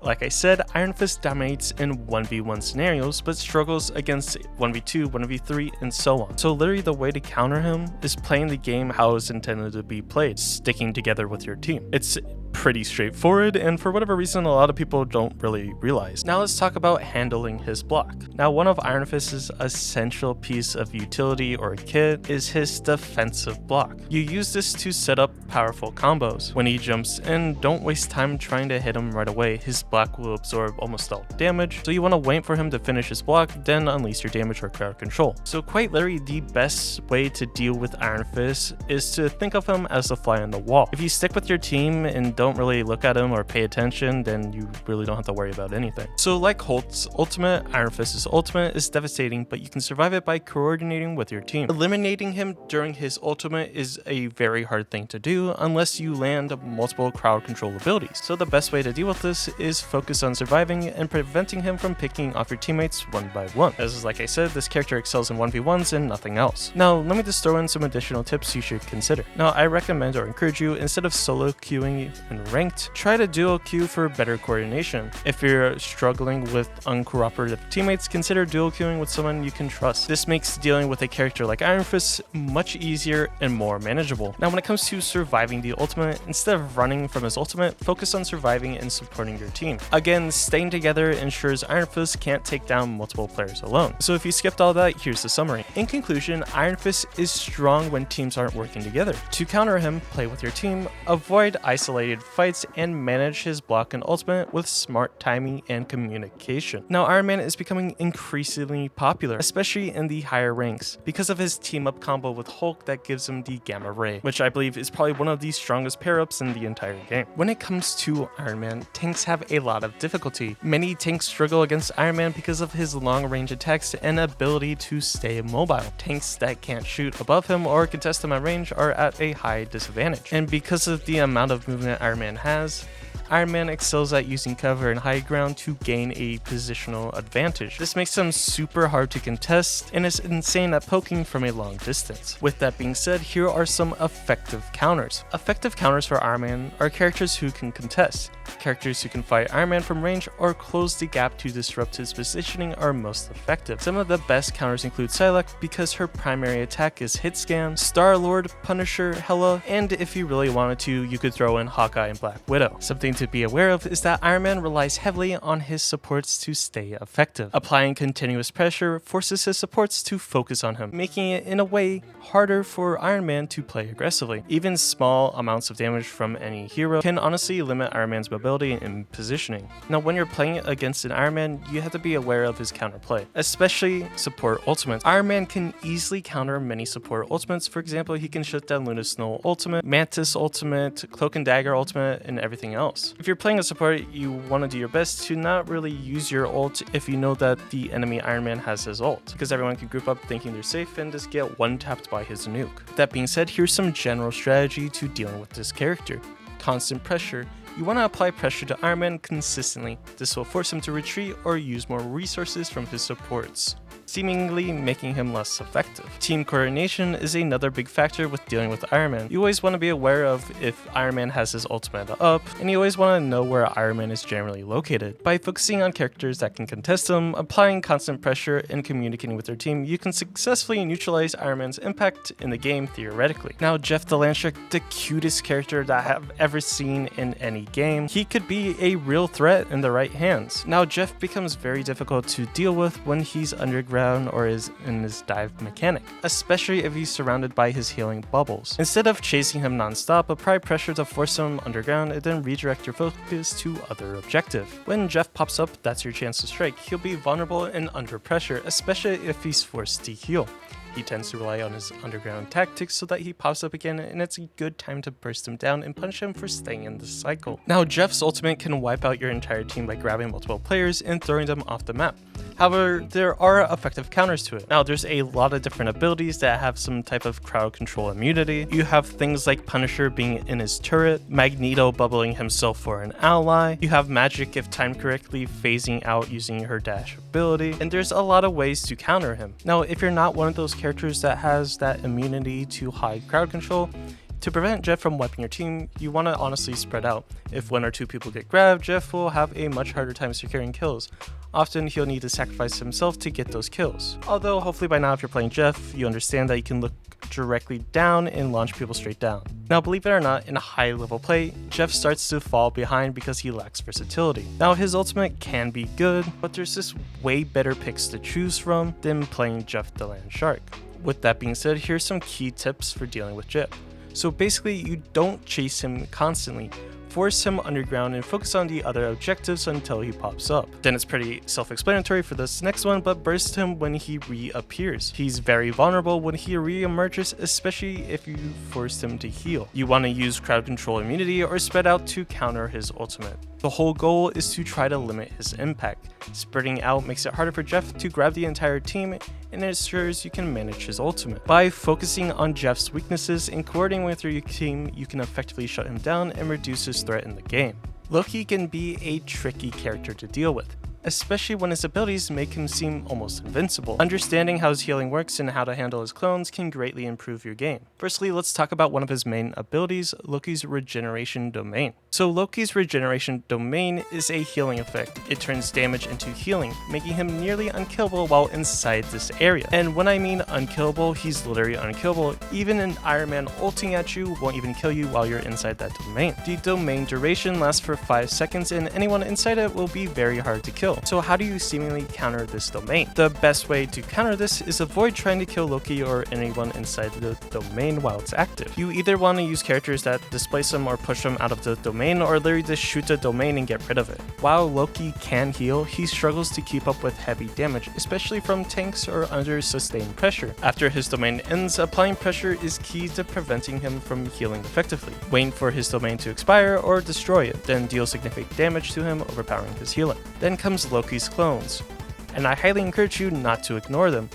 Like I said, Iron Fist dominates in 1v1 scenarios, but struggles against 1v2, 1v3, and so on. So literally the way to counter him is playing the game how it's intended to be played, sticking together with your team. It's pretty straightforward, and for whatever reason a lot of people don't really realize. Now let's talk about handling his block. Now one of Iron Fist's essential piece of utility or kit is his defensive block. You use this to set up powerful combos. When he jumps in, don't waste time trying to hit him right away. His block will absorb almost all damage, so you want to wait for him to finish his block, then unleash your damage or crowd control. So quite literally the best way to deal with Iron Fist is to think of him as the fly on the wall. If you stick with your team and don't really look at him or pay attention, then you really don't have to worry about anything. So like Hulk's ultimate, Iron Fist's ultimate is devastating, but you can survive it by coordinating with your team. Eliminating him during his ultimate is a very hard thing to do unless you land multiple crowd control abilities. So the best way to deal with this is focus on surviving and preventing him from picking off your teammates one by one. As like I said, this character excels in 1v1s and nothing else. Now let me just throw in some additional tips you should consider. Now I recommend or encourage you, instead of solo queuing in ranked, try to duo queue for better coordination. If you're struggling with uncooperative teammates, consider duo queuing with someone you can trust. This makes dealing with a character like Iron Fist much easier and more manageable. Now when it comes to surviving the ultimate, instead of running from his ultimate, focus on surviving and supporting your team. Again, staying together ensures Iron Fist can't take down multiple players alone. So if you skipped all that, here's the summary. In conclusion, Iron Fist is strong when teams aren't working together. To counter him, play with your team, avoid isolated fights, and manage his block and ultimate with smart timing and communication. Now Iron Man is becoming increasingly popular, especially in the higher ranks, because of his team up combo with Hulk that gives him the Gamma Ray, which I believe is probably one of the strongest pair-ups in the entire game. When it comes to Iron Man, tanks have a lot of difficulty. Many tanks struggle against Iron Man because of his long range attacks and ability to stay immobile. Tanks that can't shoot above him or contest him at range are at a high disadvantage. And because of the amount of movement Iron Man has, Iron Man excels at using cover and high ground to gain a positional advantage. This makes him super hard to contest and is insane at poking from a long distance. With that being said, here are some effective counters. Effective counters for Iron Man are characters who can contest. Characters who can fight Iron Man from range or close the gap to disrupt his positioning are most effective. Some of the best counters include Psylocke because her primary attack is hit scan, Starlord, Punisher, Hela, and if you really wanted to, you could throw in Hawkeye and Black Widow. Something to be aware of is that Iron Man relies heavily on his supports to stay effective. Applying continuous pressure forces his supports to focus on him, making it in a way harder for Iron Man to play aggressively. Even small amounts of damage from any hero can honestly limit Iron Man's mobility and positioning. Now when you're playing against an Iron Man, you have to be aware of his counterplay, especially support ultimates. Iron Man can easily counter many support ultimates. For example, he can shut down Luna Snow ultimate, Mantis ultimate, Cloak and Dagger ultimate, and everything else. If you're playing a support, you want to do your best to not really use your ult if you know that the enemy Iron Man has his ult, because everyone can group up thinking they're safe and just get one-tapped by his nuke. That being said, here's some general strategy to dealing with this character. Constant pressure. You want to apply pressure to Iron Man consistently. This will force him to retreat or use more resources from his supports, seemingly making him less effective. Team coordination is another big factor with dealing with Iron Man. You always want to be aware of if Iron Man has his ultimate up, and you always want to know where Iron Man is generally located. By focusing on characters that can contest him, applying constant pressure, and communicating with their team, you can successfully neutralize Iron Man's impact in the game theoretically. Now Jeff the Landshark, the cutest character that I have ever seen in any game, he could be a real threat in the right hands. Now Jeff becomes very difficult to deal with when he's underground or is in his dive mechanic, especially if he's surrounded by his healing bubbles. Instead of chasing him non-stop, apply pressure to force him underground and then redirect your focus to other objective. When Jeff pops up, that's your chance to strike. He'll be vulnerable and under pressure, especially if he's forced to heal. He tends to rely on his underground tactics so that he pops up again, and it's a good time to burst him down and punish him for staying in the cycle. Now Jeff's ultimate can wipe out your entire team by grabbing multiple players and throwing them off the map. However, there are effective counters to it. Now there's a lot of different abilities that have some type of crowd control immunity. You have things like Punisher being in his turret, Magneto bubbling himself for an ally, you have Magik if timed correctly phasing out using her dash ability, and there's a lot of ways to counter him. Now if you're not one of those characters that has that immunity to high crowd control, to prevent Jeff from wiping your team, you want to honestly spread out. If one or two people get grabbed, Jeff will have a much harder time securing kills. Often he'll need to sacrifice himself to get those kills. Although hopefully by now if you're playing Jeff, you understand that you can look directly down and launch people straight down. Now believe it or not, in high level play, Jeff starts to fall behind because he lacks versatility. Now his ultimate can be good, but there's just way better picks to choose from than playing Jeff the Land Shark. With that being said, here's some key tips for dealing with Jeff. So basically, you don't chase him constantly. Force him underground and focus on the other objectives until he pops up. Then it's pretty self-explanatory for this next one, but burst him when he reappears. He's very vulnerable when he reemerges, especially if you forced him to heal. You want to use crowd control immunity or spread out to counter his ultimate. The whole goal is to try to limit his impact. Spreading out makes it harder for Jeff to grab the entire team and ensures you can manage his ultimate. By focusing on Jeff's weaknesses and coordinating with your team, you can effectively shut him down and reduce his threat in the game. Loki can be a tricky character to deal with, especially when his abilities make him seem almost invincible. Understanding how his healing works and how to handle his clones can greatly improve your game. Firstly, let's talk about one of his main abilities, Loki's Regeneration Domain. So Loki's Regeneration Domain is a healing effect. It turns damage into healing, making him nearly unkillable while inside this area. And when I mean unkillable, he's literally unkillable. Even an Iron Man ulting at you won't even kill you while you're inside that domain. The domain duration lasts for 5 seconds and anyone inside it will be very hard to kill. So how do you seemingly counter this domain? The best way to counter this is avoid trying to kill Loki or anyone inside the domain while it's active. You either want to use characters that displace them or push them out of the domain, or literally just shoot the domain and get rid of it. While Loki can heal, he struggles to keep up with heavy damage, especially from tanks or under sustained pressure. After his domain ends, applying pressure is key to preventing him from healing effectively. Wait for his domain to expire or destroy it, then deal significant damage to him, overpowering his healing. Then comes Loki's clones, and I highly encourage you not to ignore them.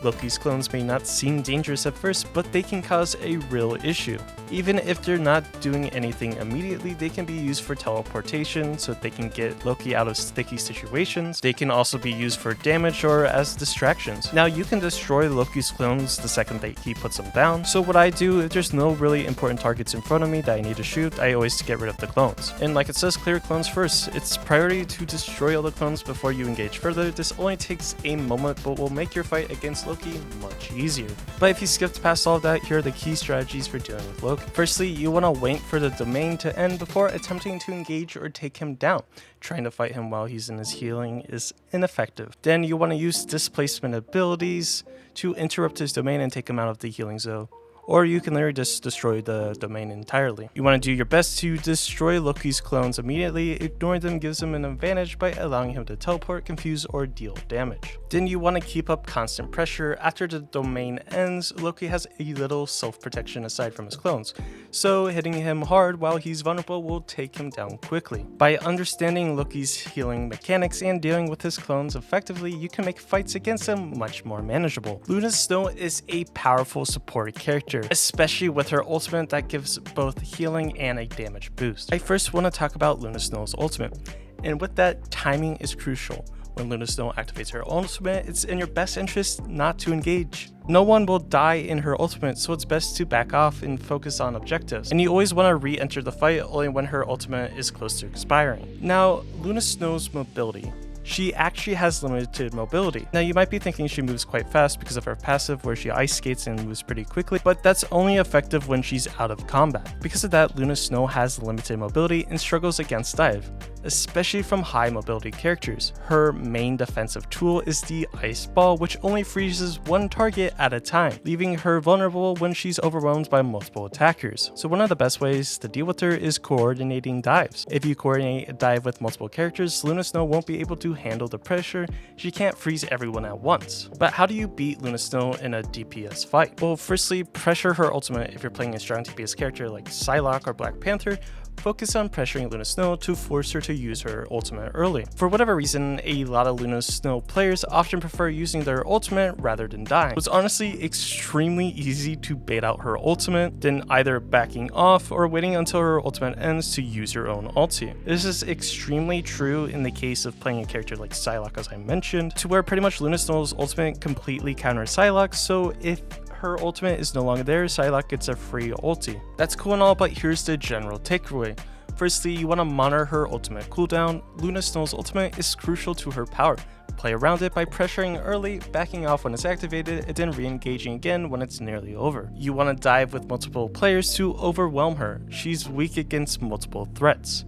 Loki's clones may not seem dangerous at first, but they can cause a real issue. Even if they're not doing anything immediately, they can be used for teleportation so that they can get Loki out of sticky situations. They can also be used for damage or as distractions. Now you can destroy Loki's clones the second that he puts them down. So what I do, if there's no really important targets in front of me that I need to shoot, I always get rid of the clones. And like it says, clear clones first. It's priority to destroy all the clones before you engage further. This only takes a moment, but will make your fight against Loki much easier. But if you skipped past all of that, here are the key strategies for dealing with Loki. Firstly, you want to wait for the domain to end before attempting to engage or take him down. Trying to fight him while he's in his healing is ineffective. Then you want to use displacement abilities to interrupt his domain and take him out of the healing zone. Or you can literally just destroy the domain entirely. You want to do your best to destroy Loki's clones immediately. Ignoring them gives him an advantage by allowing him to teleport, confuse, or deal damage. Then you want to keep up constant pressure. After the domain ends, Loki has a little self-protection aside from his clones, so hitting him hard while he's vulnerable will take him down quickly. By understanding Loki's healing mechanics and dealing with his clones effectively, you can make fights against him much more manageable. Luna Snow is a powerful support character, especially with her ultimate that gives both healing and a damage boost. I first want to talk about Luna Snow's ultimate, and with that, timing is crucial. When Luna Snow activates her ultimate, it's in your best interest not to engage. No one will die in her ultimate, so it's best to back off and focus on objectives. And you always want to re-enter the fight only when her ultimate is close to expiring. Now, Luna Snow's mobility. She actually has limited mobility. Now you might be thinking she moves quite fast because of her passive where she ice skates and moves pretty quickly, but that's only effective when she's out of combat. Because of that, Luna Snow has limited mobility and struggles against dive, especially from high mobility characters. Her main defensive tool is the ice ball, which only freezes one target at a time, leaving her vulnerable when she's overwhelmed by multiple attackers. So one of the best ways to deal with her is coordinating dives. If you coordinate a dive with multiple characters, Luna Snow won't be able to handle the pressure. She can't freeze everyone at once. But how do you beat Luna Snow in a DPS fight? Well, firstly, pressure her ultimate if you're playing a strong DPS character like Psylocke or Black Panther. Focus on pressuring Luna Snow to force her to use her ultimate early. For whatever reason, a lot of Luna Snow players often prefer using their ultimate rather than dying. It's honestly extremely easy to bait out her ultimate, then either backing off or waiting until her ultimate ends to use your own ulti. This is extremely true in the case of playing a character like Psylocke, as I mentioned, to where pretty much Luna Snow's ultimate completely counters Psylocke, so if her ultimate is no longer there, Psylocke gets a free ulti. That's cool and all, but here's the general takeaway. Firstly, you want to monitor her ultimate cooldown. Luna Snow's ultimate is crucial to her power, play around it by pressuring early, backing off when it's activated, and then re-engaging again when it's nearly over. You want to dive with multiple players to overwhelm her. She's weak against multiple threats.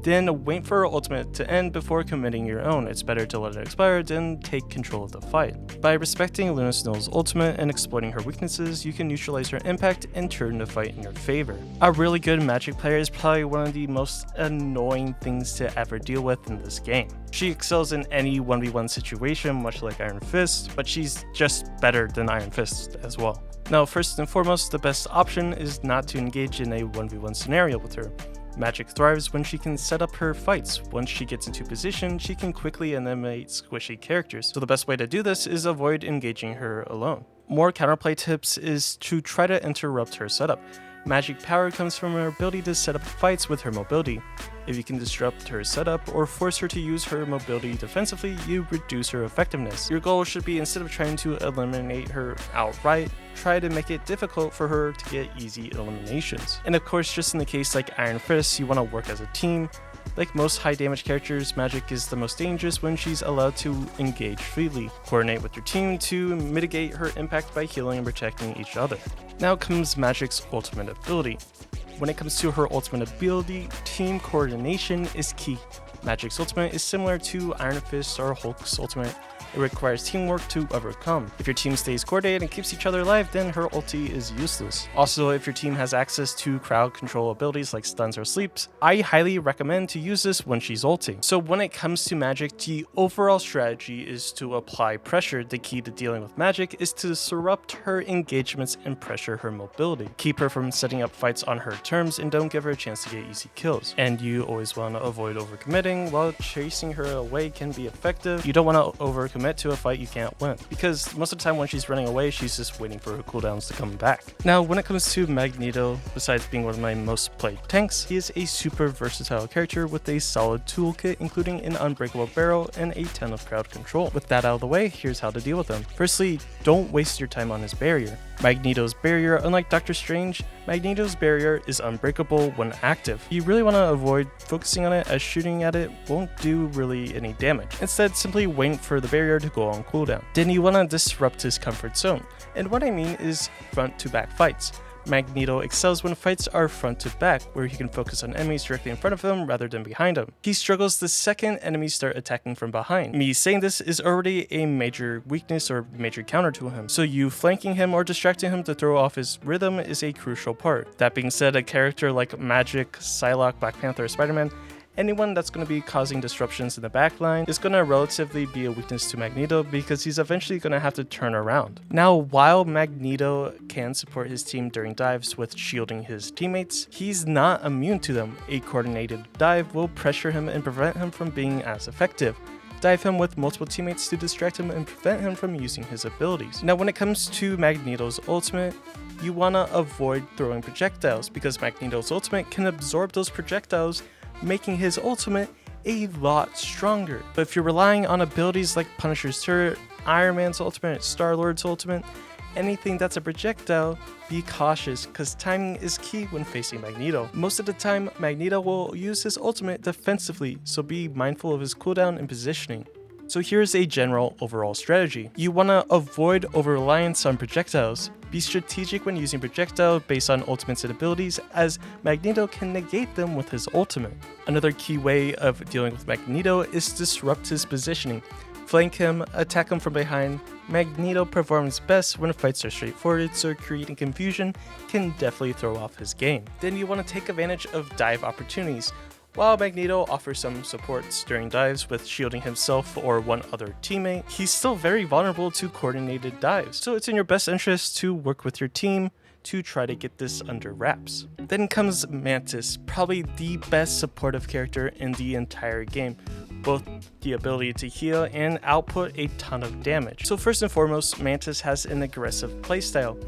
Then wait for her ultimate to end before committing your own. It's better to let it expire than take control of the fight. By respecting Luna Snow's ultimate and exploiting her weaknesses, you can neutralize her impact and turn the fight in your favor. A really good Magik player is probably one of the most annoying things to ever deal with in this game. She excels in any 1v1 situation, much like Iron Fist, but she's just better than Iron Fist as well. Now, first and foremost, the best option is not to engage in a 1v1 scenario with her. Magik thrives when she can set up her fights. Once she gets into position, she can quickly animate squishy characters. So the best way to do this is avoid engaging her alone. More counterplay tips is to try to interrupt her setup. Magik power comes from her ability to set up fights with her mobility. If you can disrupt her setup or force her to use her mobility defensively, you reduce her effectiveness. Your goal should be, instead of trying to eliminate her outright, try to make it difficult for her to get easy eliminations. And of course, just in the case like Iron Fist, you want to work as a team. Like most high damage characters, Magik is the most dangerous when she's allowed to engage freely. Coordinate with your team to mitigate her impact by healing and protecting each other. Now comes Magik's ultimate ability. When it comes to her ultimate ability, team coordination is key. Magik's ultimate is similar to Iron Fist or Hulk's ultimate. It requires teamwork to overcome. If your team stays coordinated and keeps each other alive, then her ulti is useless. Also, if your team has access to crowd control abilities like stuns or sleeps, I highly recommend to use this when she's ulting. So when it comes to Magik, the overall strategy is to apply pressure. The key to dealing with Magik is to disrupt her engagements and pressure her mobility. Keep her from setting up fights on her terms and don't give her a chance to get easy kills. And you always want to avoid overcommitting. While chasing her away can be effective, you don't want to overcommit to a fight you can't win, because most of the time when she's running away, she's just waiting for her cooldowns to come back. Now, when it comes to Magneto, besides being one of my most played tanks, he is a super versatile character with a solid toolkit, including an unbreakable barrel and a ton of crowd control. With that out of the way, here's how to deal with him. Firstly, don't waste your time on his barrier. Magneto's barrier, unlike Doctor Strange, Magneto's barrier is unbreakable when active. You really want to avoid focusing on it, as shooting at it won't do really any damage. Instead, simply wait for the barrier to go on cooldown. Then you want to disrupt his comfort zone, and what I mean is front to back fights. Magneto excels when fights are front to back, where he can focus on enemies directly in front of him rather than behind him. He struggles the second enemies start attacking from behind. Me saying this is already a major weakness or major counter to him, so you flanking him or distracting him to throw off his rhythm is a crucial part. That being said, a character like Magik, Psylocke, Black Panther, or Spider-Man, anyone that's going to be causing disruptions in the backline is going to relatively be a weakness to Magneto, because he's eventually going to have to turn around. Now, while Magneto can support his team during dives with shielding his teammates, he's not immune to them. A coordinated dive will pressure him and prevent him from being as effective. Dive him with multiple teammates to distract him and prevent him from using his abilities. Now, when it comes to Magneto's ultimate, you want to avoid throwing projectiles, because Magneto's ultimate can absorb those projectiles, making his ultimate a lot stronger. But if you're relying on abilities like Punisher's turret, Iron Man's ultimate, Starlord's ultimate, anything that's a projectile, be cautious, because timing is key when facing Magneto. Most of the time, Magneto will use his ultimate defensively, so be mindful of his cooldown and positioning. So here's a general overall strategy. You want to avoid over-reliance on projectiles. Be strategic when using projectiles based on ultimates and abilities, as Magneto can negate them with his ultimate. Another key way of dealing with Magneto is to disrupt his positioning. Flank him, attack him from behind. Magneto performs best when fights are straightforward, so creating confusion can definitely throw off his game. Then you want to take advantage of dive opportunities. While Magneto offers some supports during dives with shielding himself or one other teammate, he's still very vulnerable to coordinated dives, so it's in your best interest to work with your team to try to get this under wraps. Then comes Mantis, probably the best supportive character in the entire game, both the ability to heal and output a ton of damage. So first and foremost, Mantis has an aggressive playstyle.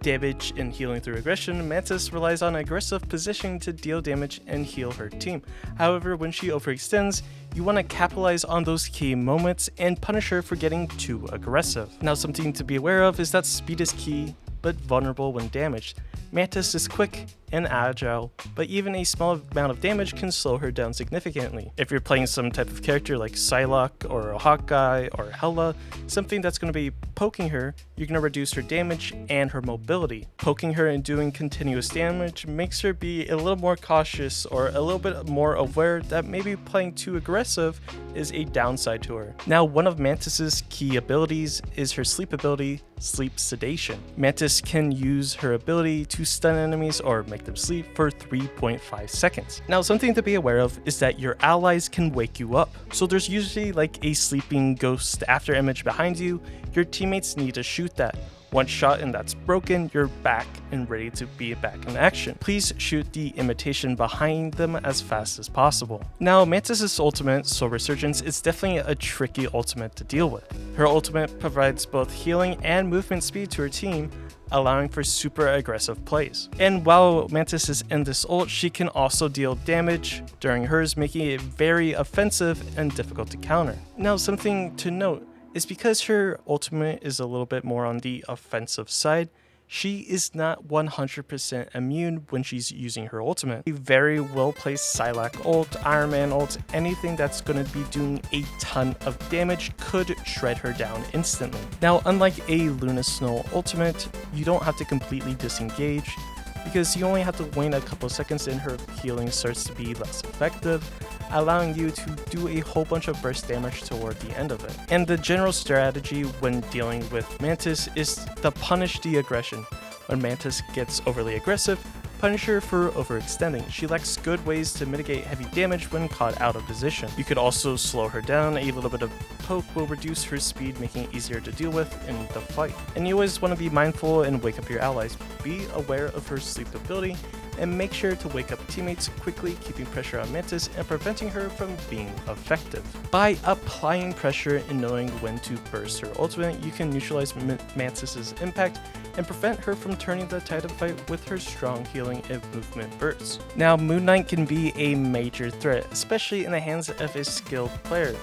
Damage and healing through aggression, Mantis relies on aggressive positioning to deal damage and heal her team. However, when she overextends, you want to capitalize on those key moments and punish her for getting too aggressive. Now, something to be aware of is that speed is key, but vulnerable when damaged. Mantis is quick and agile, but even a small amount of damage can slow her down significantly. If you're playing some type of character like Psylocke or a Hawkeye or Hela, something that's going to be poking her, you're going to reduce her damage and her mobility. Poking her and doing continuous damage makes her be a little more cautious or a little bit more aware that maybe playing too aggressive is a downside to her. Now, one of Mantis's key abilities is her sleep ability, Sleep Sedation. Mantis can use her ability to stun enemies or make them sleep for 3.5 seconds. Now, something to be aware of is that your allies can wake you up. So there's usually like a sleeping ghost after image behind you. Your teammates need to shoot that. One shot and that's broken, you're back and ready to be back in action. Please shoot the imitation behind them as fast as possible. Now, Mantis' ultimate, Soul Resurgence, is definitely a tricky ultimate to deal with. Her ultimate provides both healing and movement speed to her team, allowing for super aggressive plays. And while Mantis is in this ult, she can also deal damage during hers, making it very offensive and difficult to counter. Now, something to note is because her ultimate is a little bit more on the offensive side, she is not 100% immune when she's using her ultimate. A very well placed Psylocke ult, Iron Man ult, anything that's going to be doing a ton of damage could shred her down instantly. Now, unlike a Luna Snow ultimate, you don't have to completely disengage, because you only have to wait a couple seconds and her healing starts to be less effective, allowing you to do a whole bunch of burst damage toward the end of it. And the general strategy when dealing with Mantis is to punish the aggression. When Mantis gets overly aggressive, punish her for overextending. She lacks good ways to mitigate heavy damage when caught out of position. You could also slow her down. A little bit of poke will reduce her speed, making it easier to deal with in the fight. And you always want to be mindful and wake up your allies. Be aware of her sleep ability and make sure to wake up teammates quickly, keeping pressure on Mantis and preventing her from being effective. By applying pressure and knowing when to burst her ultimate, you can neutralize Mantis' impact and prevent her from turning the tide of fight with her strong healing and movement bursts. Now, Moon Knight can be a major threat, especially in the hands of a skilled player.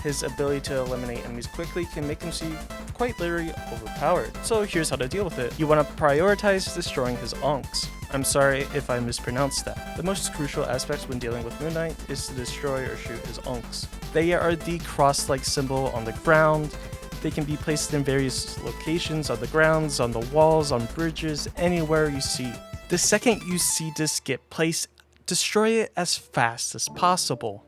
His ability to eliminate enemies quickly can make him seem quite literally overpowered. So here's how to deal with it. You want to prioritize destroying his onks. I'm sorry if I mispronounced that. The most crucial aspect when dealing with Moon Knight is to destroy or shoot his onks. They are the cross-like symbol on the ground. They can be placed in various locations on the grounds, on the walls, on bridges, anywhere you see. The second you see this get placed, destroy it as fast as possible.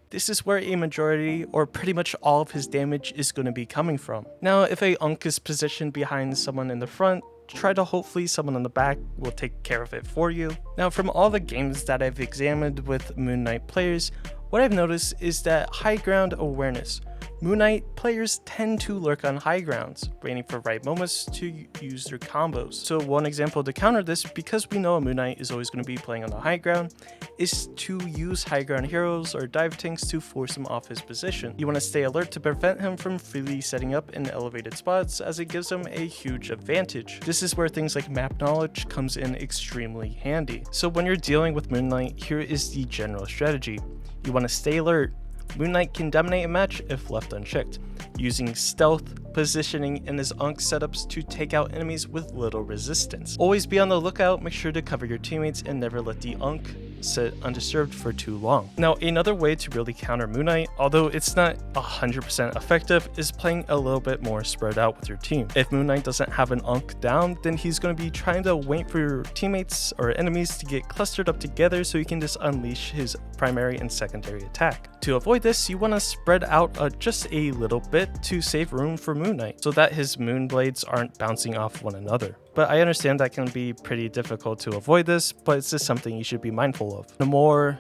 This is where a majority or pretty much all of his damage is going to be coming from. Now, if a Unk is positioned behind someone in the front, try to hopefully someone on the back will take care of it for you. Now, from all the games that I've examined with Moon Knight players, what I've noticed is that high ground awareness. Moon Knight players tend to lurk on high grounds, waiting for right moments to use their combos. So one example to counter this, because we know a Moon Knight is always going to be playing on the high ground, is to use high ground heroes or dive tanks to force him off his position. You want to stay alert to prevent him from freely setting up in elevated spots, as it gives him a huge advantage. This is where things like map knowledge comes in extremely handy. So when you're dealing with Moon Knight, here is the general strategy. You want to stay alert. Moon Knight can dominate a match if left unchecked, using stealth, positioning, and his Unk setups to take out enemies with little resistance. Always be on the lookout, make sure to cover your teammates, and never let the Unk sit undisturbed for too long. Now, another way to really counter Moon Knight, although it's not 100% effective, is playing a little bit more spread out with your team. If Moon Knight doesn't have an Unk down, then he's going to be trying to wait for your teammates or enemies to get clustered up together so he can just unleash his primary and secondary attack. To avoid this, you want to spread out just a little bit to save room for Moon Knight so that his moon blades aren't bouncing off one another. But I understand that can be pretty difficult to avoid this, but it's just something you should be mindful of. Namor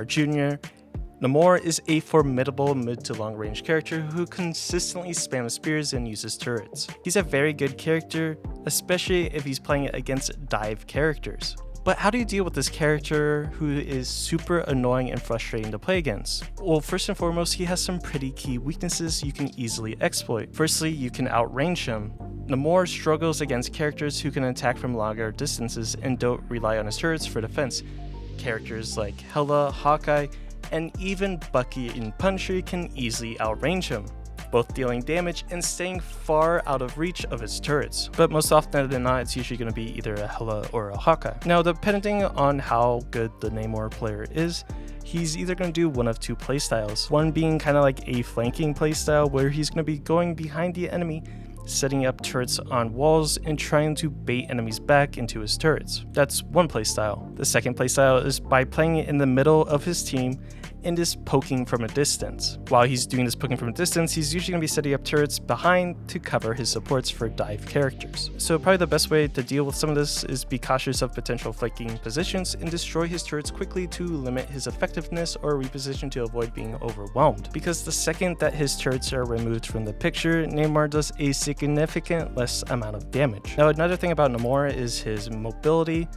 Jr. Namor is a formidable mid to long range character who consistently spams spears and uses turrets. He's a very good character, especially if he's playing against dive characters. But how do you deal with this character who is super annoying and frustrating to play against? Well, first and foremost, he has some pretty key weaknesses you can easily exploit. Firstly, you can outrange him. Namor struggles against characters who can attack from longer distances and don't rely on his turrets for defense. Characters like Hela, Hawkeye, and even Bucky and Punisher can easily outrange him. both dealing damage and staying far out of reach of his turrets. But most often than not, it's usually going to be either a Hela or a Hawkeye. Now, depending on how good the Namor player is, he's either going to do one of two playstyles. One being kind of like a flanking playstyle where he's going to be going behind the enemy, setting up turrets on walls and trying to bait enemies back into his turrets. That's one playstyle. The second playstyle is by playing it in the middle of his team and is poking from a distance. While he's doing this poking from a distance, he's usually going to be setting up turrets behind to cover his supports for dive characters. So probably the best way to deal with some of this is be cautious of potential flanking positions and destroy his turrets quickly to limit his effectiveness or reposition to avoid being overwhelmed. Because the second that his turrets are removed from the picture, Namor does a significant less amount of damage. Now, another thing about Namor is his mobility,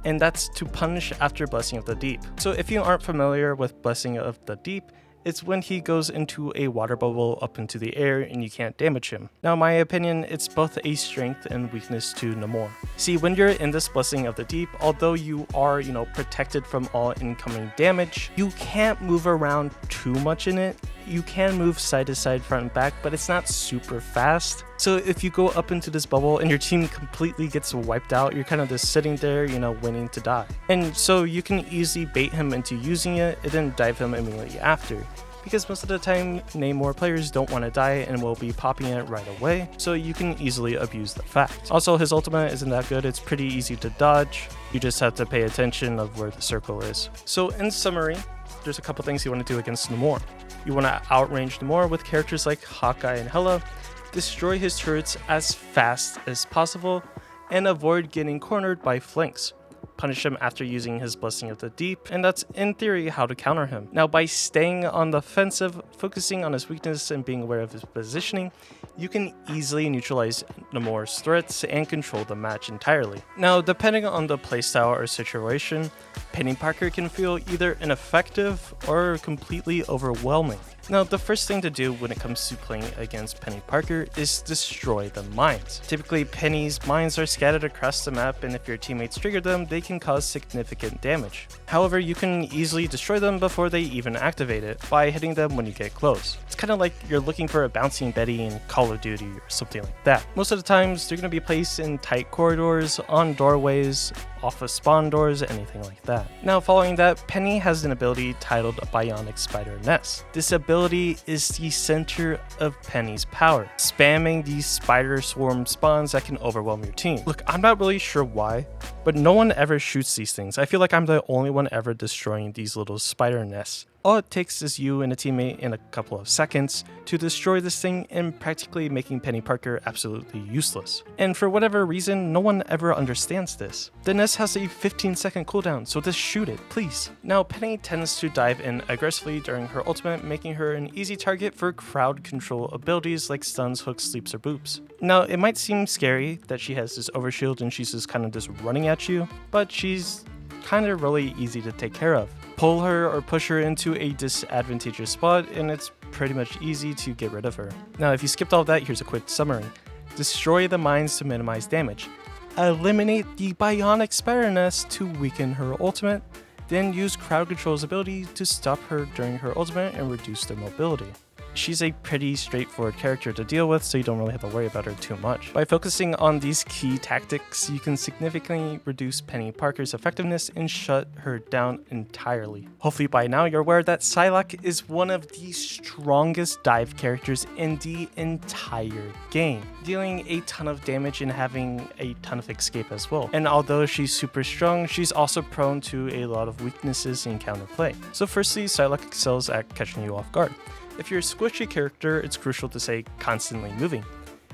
and that's to punish after Blessing of the Deep. So if you aren't familiar with Blessing of the Deep, it's when he goes into a water bubble up into the air and you can't damage him. Now, in my opinion, it's both a strength and weakness to Namor. See, when you're in this Blessing of the Deep, although you are, protected from all incoming damage, you can't move around too much in it. You can move side to side, front and back, but it's not super fast. So if you go up into this bubble and your team completely gets wiped out, you're kind of just sitting there, waiting to die. And so you can easily bait him into using it and then dive him immediately after. Because most of the time, Namor players don't want to die and will be popping it right away, so you can easily abuse the fact. Also, his ultimate isn't that good, it's pretty easy to dodge, you just have to pay attention of where the circle is. So in summary, there's a couple things you want to do against Namor. You want to outrange Namor with characters like Hawkeye and Hela, destroy his turrets as fast as possible, and avoid getting cornered by flanks. Punish him after using his Blessing of the Deep, and that's in theory how to counter him. Now, by staying on the offensive, focusing on his weakness and being aware of his positioning, you can easily neutralize Namor's threats and control the match entirely. Now, depending on the playstyle or situation, Peni Parker can feel either ineffective or completely overwhelming. Now, the first thing to do when it comes to playing against Peni Parker is destroy the mines. Typically, Penny's mines are scattered across the map, and if your teammates trigger them, they can cause significant damage. However, you can easily destroy them before they even activate it by hitting them when you get close. It's kind of like you're looking for a bouncing Betty in Call of Duty or something like that. Most of the times, they're going to be placed in tight corridors, on doorways, off of spawn doors, anything like that. Now, following that, Peni has an ability titled Bionic Spider Nest. This ability is the center of Peni's power, spamming these spider swarm spawns that can overwhelm your team. Look, I'm not really sure why, but no one ever shoots these things. I feel like I'm the only one ever destroying these little spider nests. All it takes is you and a teammate in a couple of seconds to destroy this thing and practically making Peni Parker absolutely useless. And for whatever reason, no one ever understands this. The nest has a 15-second cooldown, so just shoot it, please. Now, Peni tends to dive in aggressively during her ultimate, making her an easy target for crowd control abilities like stuns, hooks, sleeps, or boops. Now, it might seem scary that she has this overshield and she's just running at you, but she's kind of really easy to take care of. Pull her or push her into a disadvantageous spot, and it's pretty much easy to get rid of her. Now, if you skipped all that, here's a quick summary. Destroy the mines to minimize damage. Eliminate the Bionic Spider Nest to weaken her ultimate. Then use Crowd Control's ability to stop her during her ultimate and reduce their mobility. She's a pretty straightforward character to deal with, so you don't really have to worry about her too much. By focusing on these key tactics, you can significantly reduce Peni Parker's effectiveness and shut her down entirely. Hopefully by now you're aware that Psylocke is one of the strongest dive characters in the entire game, dealing a ton of damage and having a ton of escape as well. And although she's super strong, she's also prone to a lot of weaknesses in counterplay. So firstly, Psylocke excels at catching you off guard. If you're a squishy character, it's crucial to stay constantly moving.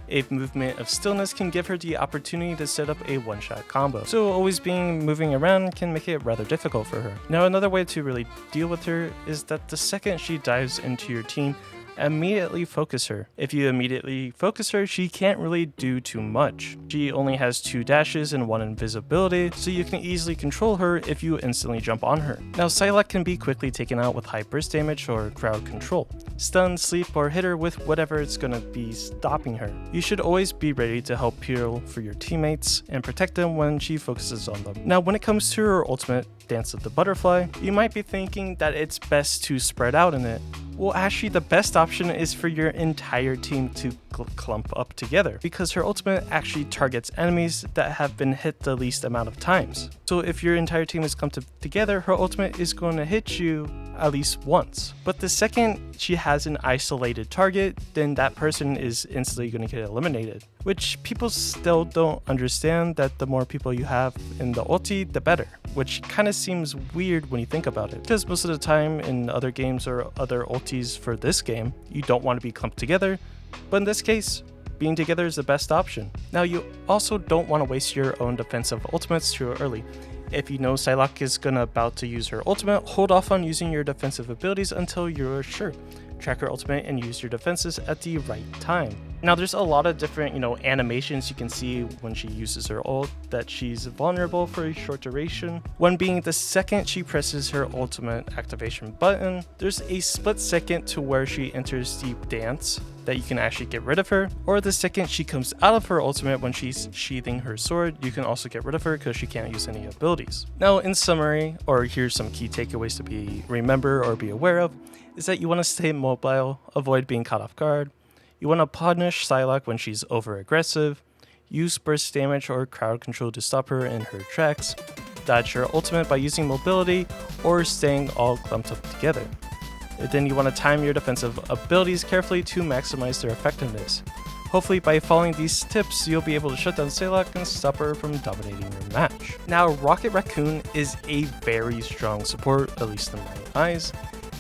A movement of stillness can give her the opportunity to set up a one-shot combo, so always moving around can make it rather difficult for her. Now, another way to really deal with her is that the second she dives into your team, immediately focus her. If you immediately focus her, she can't really do too much. She only has 2 dashes and 1 invisibility, so you can easily control her if you instantly jump on her. Now, Psylocke can be quickly taken out with high burst damage or crowd control. Stun, sleep, or hit her with whatever it's gonna be stopping her. You should always be ready to help heal for your teammates and protect them when she focuses on them. Now, when it comes to her ultimate, Dance of the Butterfly, you might be thinking that it's best to spread out in it, Well, actually, the best option is for your entire team to clump up together, because her ultimate actually targets enemies that have been hit the least amount of times. So if your entire team is clumped together, her ultimate is going to hit you at least once. But the second she has an isolated target, then that person is instantly going to get eliminated, which people still don't understand, that the more people you have in the ulti, the better, which kind of seems weird when you think about it, because most of the time in other games or other ultis for this game, you don't want to be clumped together, but in this case, being together is the best option. Now, you also don't want to waste your own defensive ultimates too early. If you know Psylocke is about to use her ultimate, hold off on using your defensive abilities until you're sure. Track her ultimate and use your defenses at the right time. Now, there's a lot of different, animations you can see when she uses her ult that she's vulnerable for a short duration. One being the second she presses her ultimate activation button, there's a split second to where she enters the dance that you can actually get rid of her, or the second she comes out of her ultimate when she's sheathing her sword, you can also get rid of her because she can't use any abilities. Now, in summary, or here's some key takeaways to remember or be aware of, is that you want to stay mobile, avoid being caught off guard. You want to punish Psylocke when she's over-aggressive, use burst damage or crowd control to stop her in her tracks, dodge her ultimate by using mobility or staying all clumped up together. And then you want to time your defensive abilities carefully to maximize their effectiveness. Hopefully by following these tips, you'll be able to shut down Psylocke and stop her from dominating your match. Now, Rocket Raccoon is a very strong support, at least in my eyes,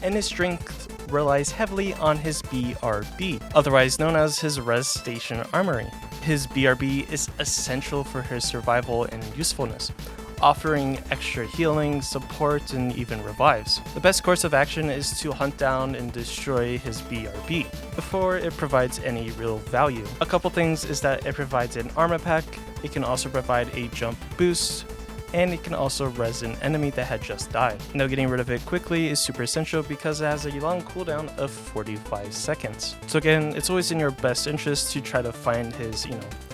and his strength relies heavily on his BRB, otherwise known as his Res Station Armory. His BRB is essential for his survival and usefulness, offering extra healing, support, and even revives. The best course of action is to hunt down and destroy his BRB before it provides any real value. A couple things is that it provides an armor pack, it can also provide a jump boost, and it can also res an enemy that had just died. Now, getting rid of it quickly is super essential because it has a long cooldown of 45 seconds. So again, it's always in your best interest to try to find his,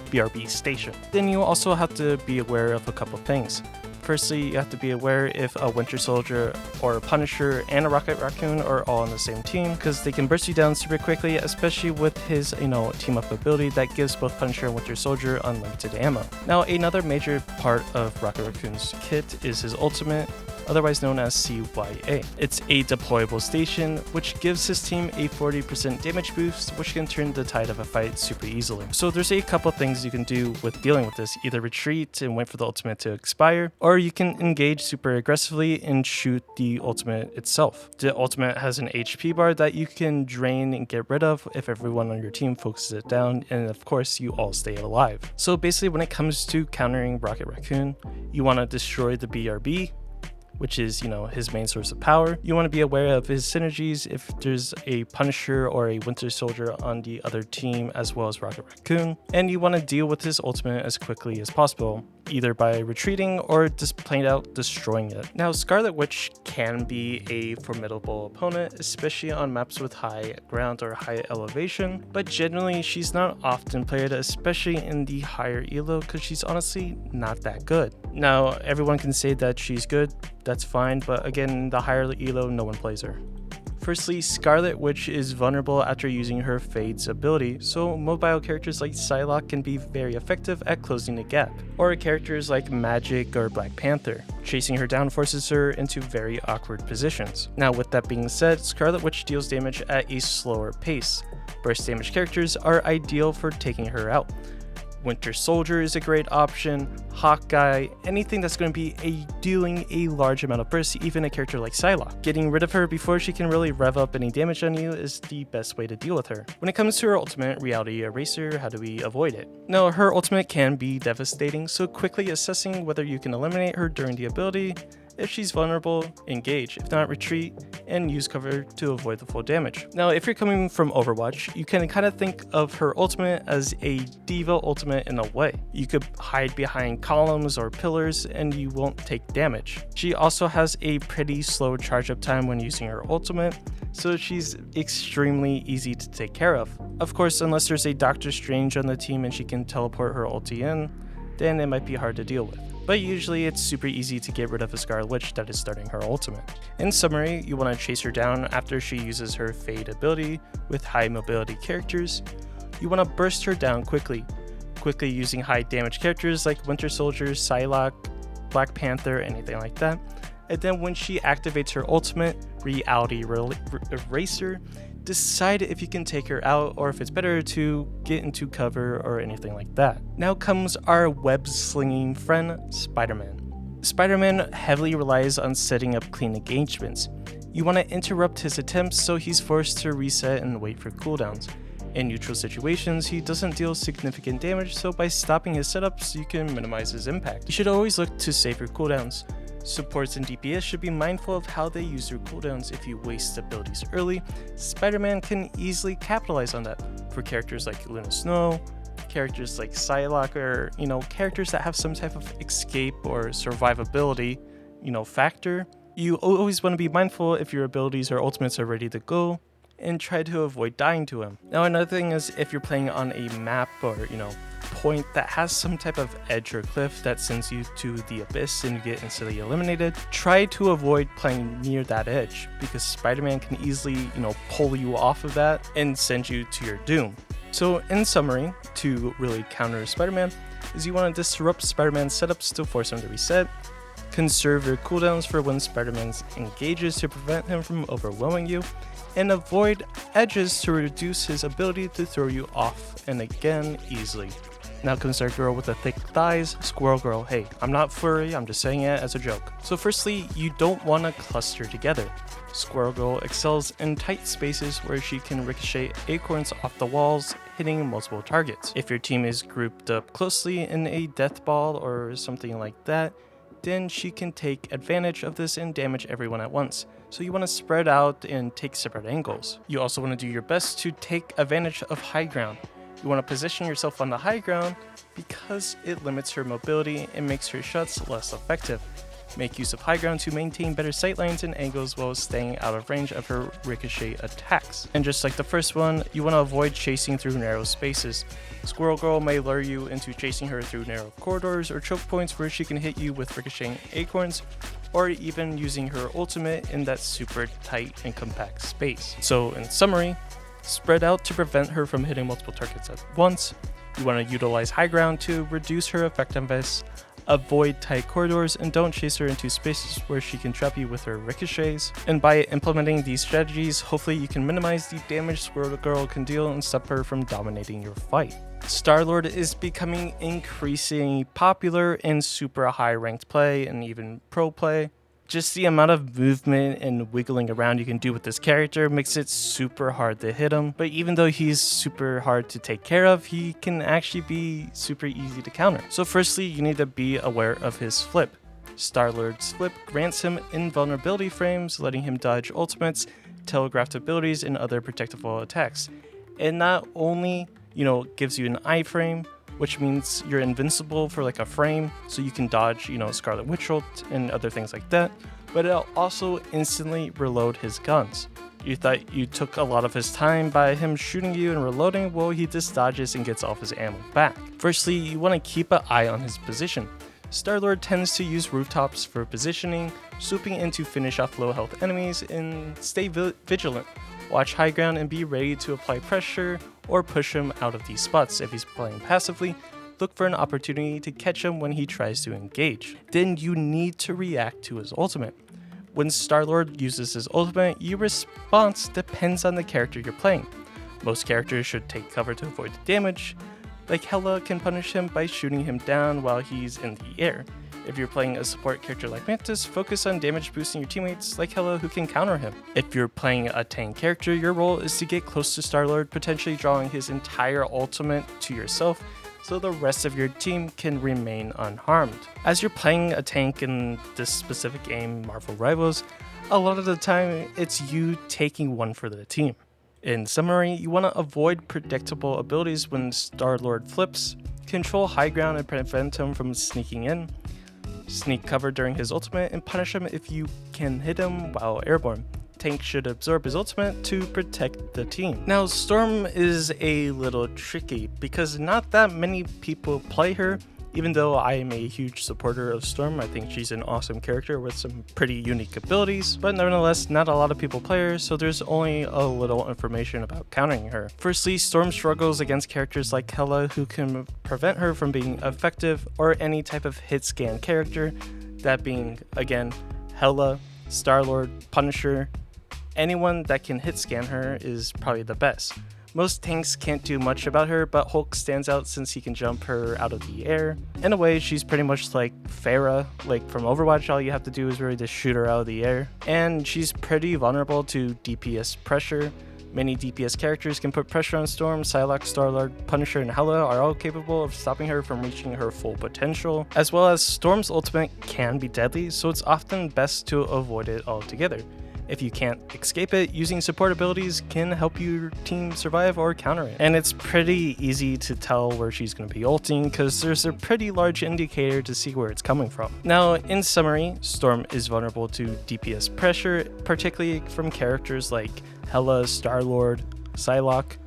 BRB station. Then you also have to be aware of a couple things. Firstly, you have to be aware if a Winter Soldier or a Punisher and a Rocket Raccoon are all on the same team, because they can burst you down super quickly, especially with his, team up ability that gives both Punisher and Winter Soldier unlimited ammo. Now, another major part of Rocket Raccoon's kit is his ultimate, otherwise known as CYA. It's a deployable station, which gives his team a 40% damage boost, which can turn the tide of a fight super easily. So there's a couple things you can do with dealing with this. Either retreat and wait for the ultimate to expire, or you can engage super aggressively and shoot the ultimate itself. The ultimate has an HP bar that you can drain and get rid of if everyone on your team focuses it down, and of course you all stay alive. So basically, when it comes to countering Rocket Raccoon, you want to destroy the BRB, which is, his main source of power. You want to be aware of his synergies if there's a Punisher or a Winter Soldier on the other team, as well as Rocket Raccoon. And you want to deal with his ultimate as quickly as possible, either by retreating or just plain out destroying it. Now, Scarlet Witch can be a formidable opponent, especially on maps with high ground or high elevation, but generally she's not often played, especially in the higher elo, because she's honestly not that good. Now, everyone can say that she's good, that's fine, but again, the higher elo, no one plays her. Firstly, Scarlet Witch is vulnerable after using her Fade's ability, so mobile characters like Psylocke can be very effective at closing the gap, or characters like Magik or Black Panther. Chasing her down forces her into very awkward positions. Now, with that being said, Scarlet Witch deals damage at a slower pace. Burst damage characters are ideal for taking her out. Winter Soldier is a great option, Hawkeye, anything that's going to be dealing a large amount of burst, even a character like Psylocke. Getting rid of her before she can really rev up any damage on you is the best way to deal with her. When it comes to her ultimate, Reality Eraser, how do we avoid it? Now, her ultimate can be devastating, so quickly assessing whether you can eliminate her during the ability. If she's vulnerable, engage. If not, retreat and use cover to avoid the full damage. Now, if you're coming from Overwatch, you can kind of think of her ultimate as a diva ultimate in a way. You could hide behind columns or pillars and you won't take damage. She also has a pretty slow charge up time when using her ultimate, so she's extremely easy to take care of. Of course, unless there's a Doctor Strange on the team and she can teleport her ulti in, then it might be hard to deal with. but usually it's super easy to get rid of a Scarlet Witch that is starting her ultimate. In summary, you want to chase her down after she uses her Fade ability with high mobility characters. You want to burst her down quickly using high damage characters like Winter Soldier, Psylocke, Black Panther, anything like that. And then when she activates her ultimate, Reality Eraser, decide if you can take her out or if it's better to get into cover or anything like that. Now comes our web-slinging friend, Spider-Man. Spider-Man heavily relies on setting up clean engagements. You want to interrupt his attempts so he's forced to reset and wait for cooldowns. In neutral situations, he doesn't deal significant damage, so by stopping his setups, you can minimize his impact. You should always look to save your cooldowns. Supports and DPS should be mindful of how they use their cooldowns. If you waste abilities early, Spider-Man can easily capitalize on that. For characters like Luna Snow, characters like Psylocke, or characters that have some type of escape or survivability, factor, you always want to be mindful if your abilities or ultimates are ready to go, and try to avoid dying to him. Now another thing is if you're playing on a map or point that has some type of edge or cliff that sends you to the abyss and you get instantly eliminated, try to avoid playing near that edge because Spider-Man can easily pull you off of that and send you to your doom. So in summary, to really counter Spider-Man is you want to disrupt Spider-Man's setups to force him to reset, conserve your cooldowns for when Spider-Man engages to prevent him from overwhelming you, and avoid edges to reduce his ability to throw you off and again easily. Now comes our girl with the thick thighs, Squirrel Girl. Hey, I'm not furry, I'm just saying it as a joke. So firstly, you don't want to cluster together. Squirrel Girl excels in tight spaces where she can ricochet acorns off the walls, hitting multiple targets. If your team is grouped up closely in a death ball or something like that, then she can take advantage of this and damage everyone at once. So you want to spread out and take separate angles. You also want to do your best to take advantage of high ground. You want to position yourself on the high ground because it limits her mobility and makes her shots less effective. Make use of high ground to maintain better sight lines and angles while staying out of range of her ricochet attacks. And just like the first one, you want to avoid chasing through narrow spaces. Squirrel Girl may lure you into chasing her through narrow corridors or choke points where she can hit you with ricocheting acorns, or even using her ultimate in that super tight and compact space. So in summary, spread out to prevent her from hitting multiple targets at once. You want to utilize high ground to reduce her effectiveness, avoid tight corridors, and don't chase her into spaces where she can trap you with her ricochets. And by implementing these strategies, hopefully you can minimize the damage Squirrel Girl can deal and stop her from dominating your fight. Starlord is becoming increasingly popular in super high ranked play and even pro play. Just the amount of movement and wiggling around you can do with this character makes it super hard to hit him, but even though he's super hard to take care of, he can actually be super easy to counter. So firstly, you need to be aware of his flip. Starlord's flip grants him invulnerability frames, letting him dodge ultimates, telegraphed abilities, and other protectable attacks. It not only, gives you an iframe, which means you're invincible for like a frame, so you can dodge, Scarlet Witch ult and other things like that, but it'll also instantly reload his guns. You thought you took a lot of his time by him shooting you and reloading, well, he just dodges and gets all of his ammo back. Firstly, you want to keep an eye on his position. Starlord tends to use rooftops for positioning, swooping in to finish off low health enemies, and stay vigilant. Watch high ground and be ready to apply pressure or push him out of these spots. If he's playing passively, look for an opportunity to catch him when he tries to engage. Then you need to react to his ultimate. When Starlord uses his ultimate, your response depends on the character you're playing. Most characters should take cover to avoid the damage, like Hela can punish him by shooting him down while he's in the air. If you're playing a support character like Mantis, focus on damage boosting your teammates like Hela who can counter him. If you're playing a tank character, your role is to get close to Starlord, potentially drawing his entire ultimate to yourself so the rest of your team can remain unharmed. As you're playing a tank in this specific game, Marvel Rivals, a lot of the time it's you taking one for the team. In summary, you want to avoid predictable abilities when Starlord flips, control high ground and prevent him from sneaking in, sneak cover during his ultimate, and punish him if you can hit him while airborne. Tank should absorb his ultimate to protect the team. Now, Storm is a little tricky because not that many people play her, Even though I am a huge supporter of Storm, I think she's an awesome character with some pretty unique abilities, but nevertheless, not a lot of people play her, so there's only a little information about countering her. Firstly, Storm struggles against characters like Hela, who can prevent her from being effective, or any type of hit scan character, that being, again, Hela, Starlord, Punisher. Anyone that can hit scan her is probably the best. Most tanks can't do much about her, but Hulk stands out since he can jump her out of the air. In a way, she's pretty much like Pharah, like from Overwatch. All you have to do is really just shoot her out of the air. And she's pretty vulnerable to DPS pressure. Many DPS characters can put pressure on Storm. Psylocke, Starlord, Punisher, and Hela are all capable of stopping her from reaching her full potential, as well as Storm's ultimate can be deadly, so it's often best to avoid it altogether. If you can't escape it, using support abilities can help your team survive or counter it. And it's pretty easy to tell where she's going to be ulting because there's a pretty large indicator to see where it's coming from. Now, in summary, Storm is vulnerable to DPS pressure, particularly from characters like Hela, Starlord, Psylocke.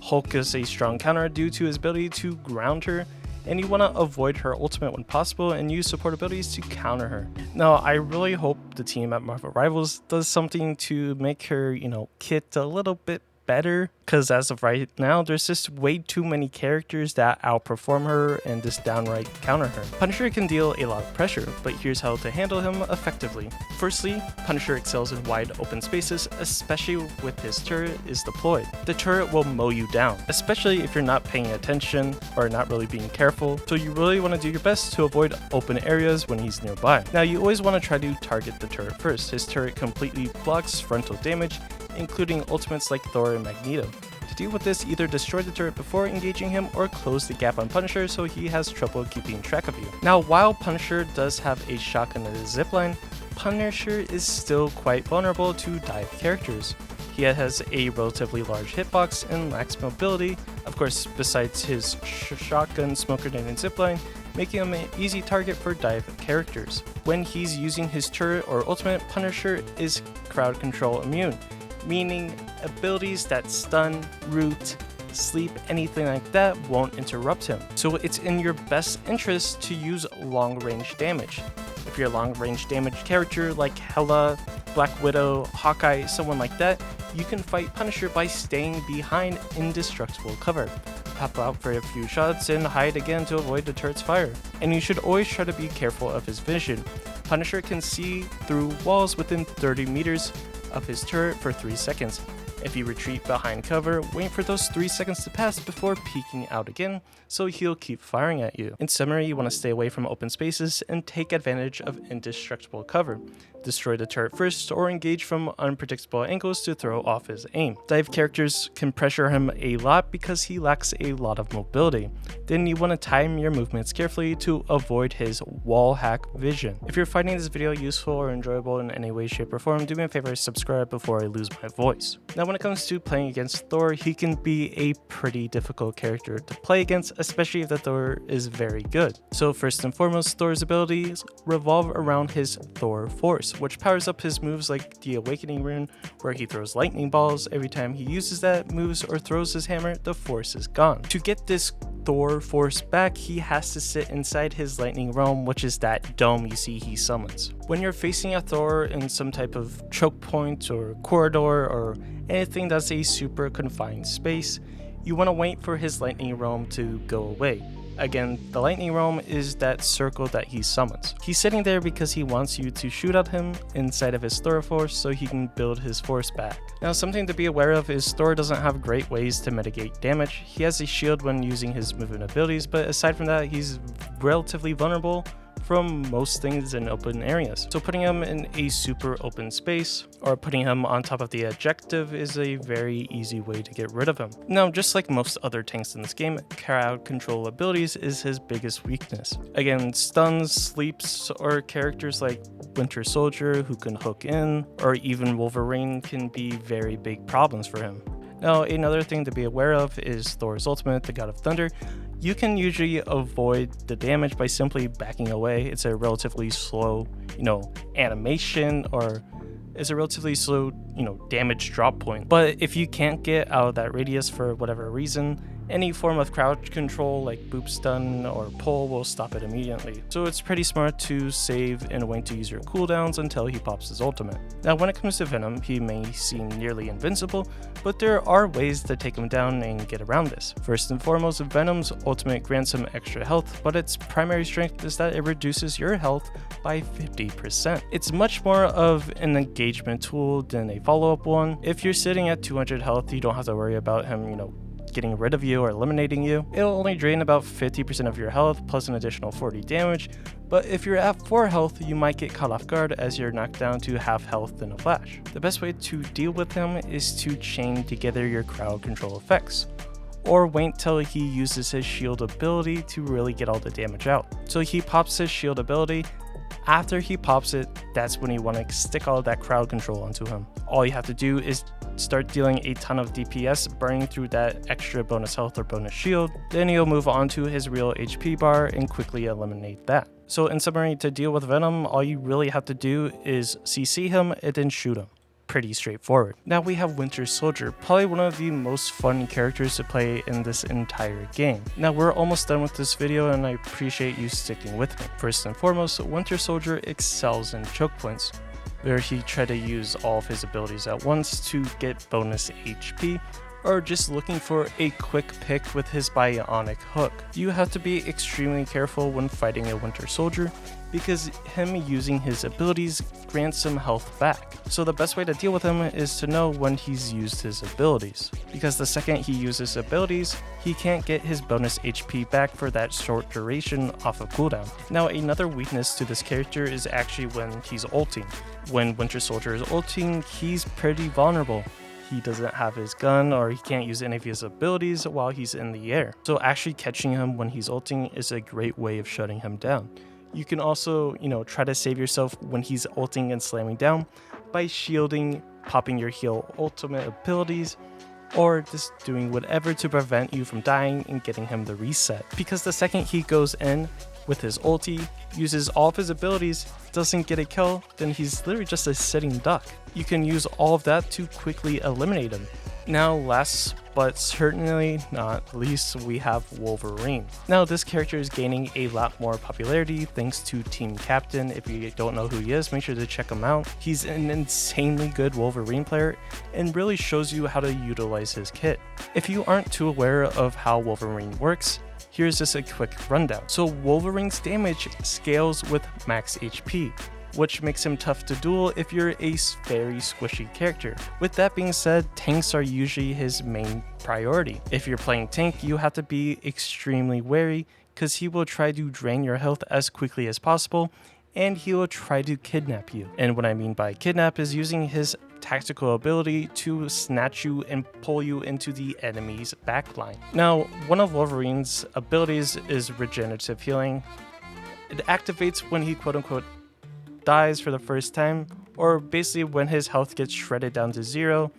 Hulk is a strong counter due to his ability to ground her, and you want to avoid her ultimate when possible and use support abilities to counter her. Now, I really hope the team at Marvel Rivals does something to make her, kit a little bit better, because as of right now, there's just way too many characters that outperform her and just downright counter her. Punisher can deal a lot of pressure, but here's how to handle him effectively. Firstly, Punisher excels in wide open spaces, especially with his turret is deployed. The turret will mow you down, especially if you're not paying attention or not really being careful, so you really want to do your best to avoid open areas when he's nearby. Now, you always want to try to target the turret first. His turret completely blocks frontal damage, including ultimates like Thor and Magneto. To deal with this, either destroy the turret before engaging him or close the gap on Punisher so he has trouble keeping track of you. Now, while Punisher does have a shotgun and a zipline, Punisher is still quite vulnerable to dive characters. He has a relatively large hitbox and lacks mobility, of course besides his shotgun, smoke grenade, and zipline, making him an easy target for dive characters. When he's using his turret or ultimate, Punisher is crowd control immune, meaning abilities that stun, root, sleep, anything like that won't interrupt him. So it's in your best interest to use long range damage. If you're a long range damage character like Hela, Black Widow, Hawkeye, someone like that, you can fight Punisher by staying behind indestructible cover. Pop out for a few shots and hide again to avoid the turret's fire. And you should always try to be careful of his vision. Punisher can see through walls within 30 meters of his turret for 3 seconds. If you retreat behind cover, wait for those 3 seconds to pass before peeking out again, so he'll keep firing at you. In summary, you want to stay away from open spaces and take advantage of indestructible cover. Destroy the turret first or engage from unpredictable angles to throw off his aim. Dive characters can pressure him a lot because he lacks a lot of mobility. Then you want to time your movements carefully to avoid his wall hack vision. If you're finding this video useful or enjoyable in any way, shape, or form, do me a favor, subscribe before I lose my voice. Now, when it comes to playing against Thor, he can be a pretty difficult character to play against, especially if the Thor is very good. So first and foremost, Thor's abilities revolve around his Thor Force, which powers up his moves like the Awakening Rune, where he throws lightning balls. Every time he uses that, moves, or throws his hammer, the force is gone. To get this Thor Force back, he has to sit inside his lightning realm, which is that dome you see he summons. When you're facing a Thor in some type of choke point or corridor or anything that's a super confined space, you want to wait for his lightning realm to go away. Again, the lightning realm is that circle that he summons. He's sitting there because he wants you to shoot at him inside of his Thor Force so he can build his force back. Now, something to be aware of is Thor doesn't have great ways to mitigate damage. He has a shield when using his movement abilities, but aside from that, he's relatively vulnerable from most things in open areas. So putting him in a super open space or putting him on top of the objective is a very easy way to get rid of him. Now, just like most other tanks in this game, crowd control abilities is his biggest weakness. Again, stuns, sleeps, or characters like Winter Soldier who can hook in, or even Wolverine can be very big problems for him. Now, another thing to be aware of is Thor's ultimate, the God of Thunder. You can usually avoid the damage by simply backing away. It's a relatively slow, animation, or it's a relatively slow, damage drop point. But if you can't get out of that radius for whatever reason, Any form of crowd control like boop stun or pull will stop it immediately. So it's pretty smart to save and wait to use your cooldowns until he pops his ultimate. Now when it comes to Venom, he may seem nearly invincible, but there are ways to take him down and get around this. First and foremost, Venom's ultimate grants him extra health, but its primary strength is that it reduces your health by 50%. It's much more of an engagement tool than a follow-up one. If you're sitting at 200 health, you don't have to worry about him, getting rid of you or eliminating you. It'll only drain about 50% of your health plus an additional 40 damage, but if you're at 4 health, you might get caught off guard as you're knocked down to half health in a flash. The best way to deal with him is to chain together your crowd control effects, or wait till he uses his shield ability to really get all the damage out. So he pops his shield ability. After he pops it, that's when you want to stick all of that crowd control onto him. All you have to do is start dealing a ton of DPS, burning through that extra bonus health or bonus shield. Then you'll move on to his real HP bar and quickly eliminate that. So in summary, to deal with Venom, all you really have to do is CC him and then shoot him. Pretty straightforward. Now we have Winter Soldier, probably one of the most fun characters to play in this entire game. Now we're almost done with this video and I appreciate you sticking with me. First and foremost, Winter Soldier excels in choke points, where he tried to use all of his abilities at once to get bonus HP, or just looking for a quick pick with his bionic hook. You have to be extremely careful when fighting a Winter Soldier, because him using his abilities grants some health back. So the best way to deal with him is to know when he's used his abilities, because the second he uses abilities, he can't get his bonus HP back for that short duration off of cooldown. Now another weakness to this character is actually when he's ulting. When Winter Soldier is ulting, he's pretty vulnerable. He doesn't have his gun, or he can't use any of his abilities while he's in the air. So actually catching him when he's ulting is a great way of shutting him down. You can also, try to save yourself when he's ulting and slamming down by shielding, popping your heal ultimate abilities, or just doing whatever to prevent you from dying and getting him the reset. Because the second he goes in with his ulti, uses all of his abilities, doesn't get a kill, then he's literally just a sitting duck. You can use all of that to quickly eliminate him. Now last but certainly not least, we have Wolverine. Now this character is gaining a lot more popularity thanks to Team Captain. If you don't know who he is, make sure to check him out. He's an insanely good Wolverine player and really shows you how to utilize his kit. If you aren't too aware of how Wolverine works, here's just a quick rundown. So Wolverine's damage scales with max HP, which makes him tough to duel if you're a very squishy character. With that being said, tanks are usually his main priority. If you're playing tank, you have to be extremely wary, because he will try to drain your health as quickly as possible, and he will try to kidnap you. And what I mean by kidnap is using his tactical ability to snatch you and pull you into the enemy's backline. Now, one of Wolverine's abilities is regenerative healing. It activates when he quote-unquote dies for the first time, or basically when his health gets shredded down to 0,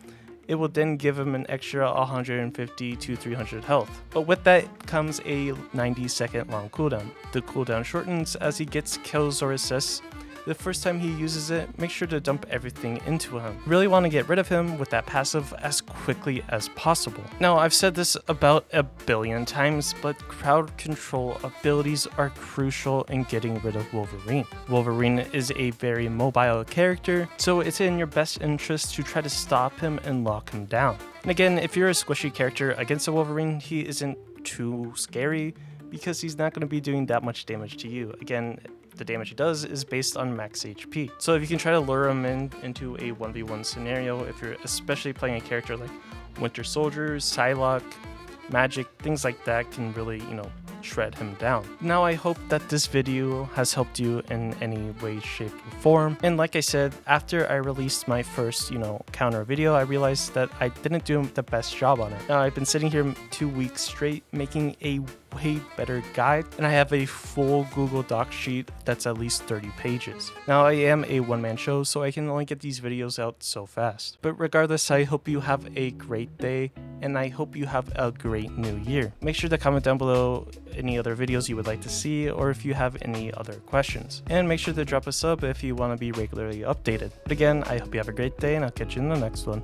it will then give him an extra 150 to 300 health. But with that comes a 90-second long cooldown. The cooldown shortens as he gets kills or assists. The first time he uses it, make sure to dump everything into him. You really want to get rid of him with that passive as quickly as possible. Now, I've said this about a billion times, but crowd control abilities are crucial in getting rid of Wolverine. Wolverine is a very mobile character, so it's in your best interest to try to stop him and lock him down. And again, if you're a squishy character against a Wolverine, he isn't too scary because he's not going to be doing that much damage to you. Again, the damage he does is based on max HP. So if you can try to lure him into a 1v1 scenario, if you're especially playing a character like Winter Soldier, Psylocke, Magik, things like that can really, shred him down. Now I hope that this video has helped you in any way, shape, or form. And like I said, after I released my first, counter video, I realized that I didn't do the best job on it. Now I've been sitting here 2 weeks straight making a way better guide, and I have a full Google Doc sheet that's at least 30 pages. Now I am a one-man show, so I can only get these videos out so fast. But regardless, I hope you have a great day, and I hope you have a great new year. Make sure to comment down below any other videos you would like to see, or if you have any other questions. And make sure to drop a sub if you want to be regularly updated. But again, I hope you have a great day, and I'll catch you in the next one.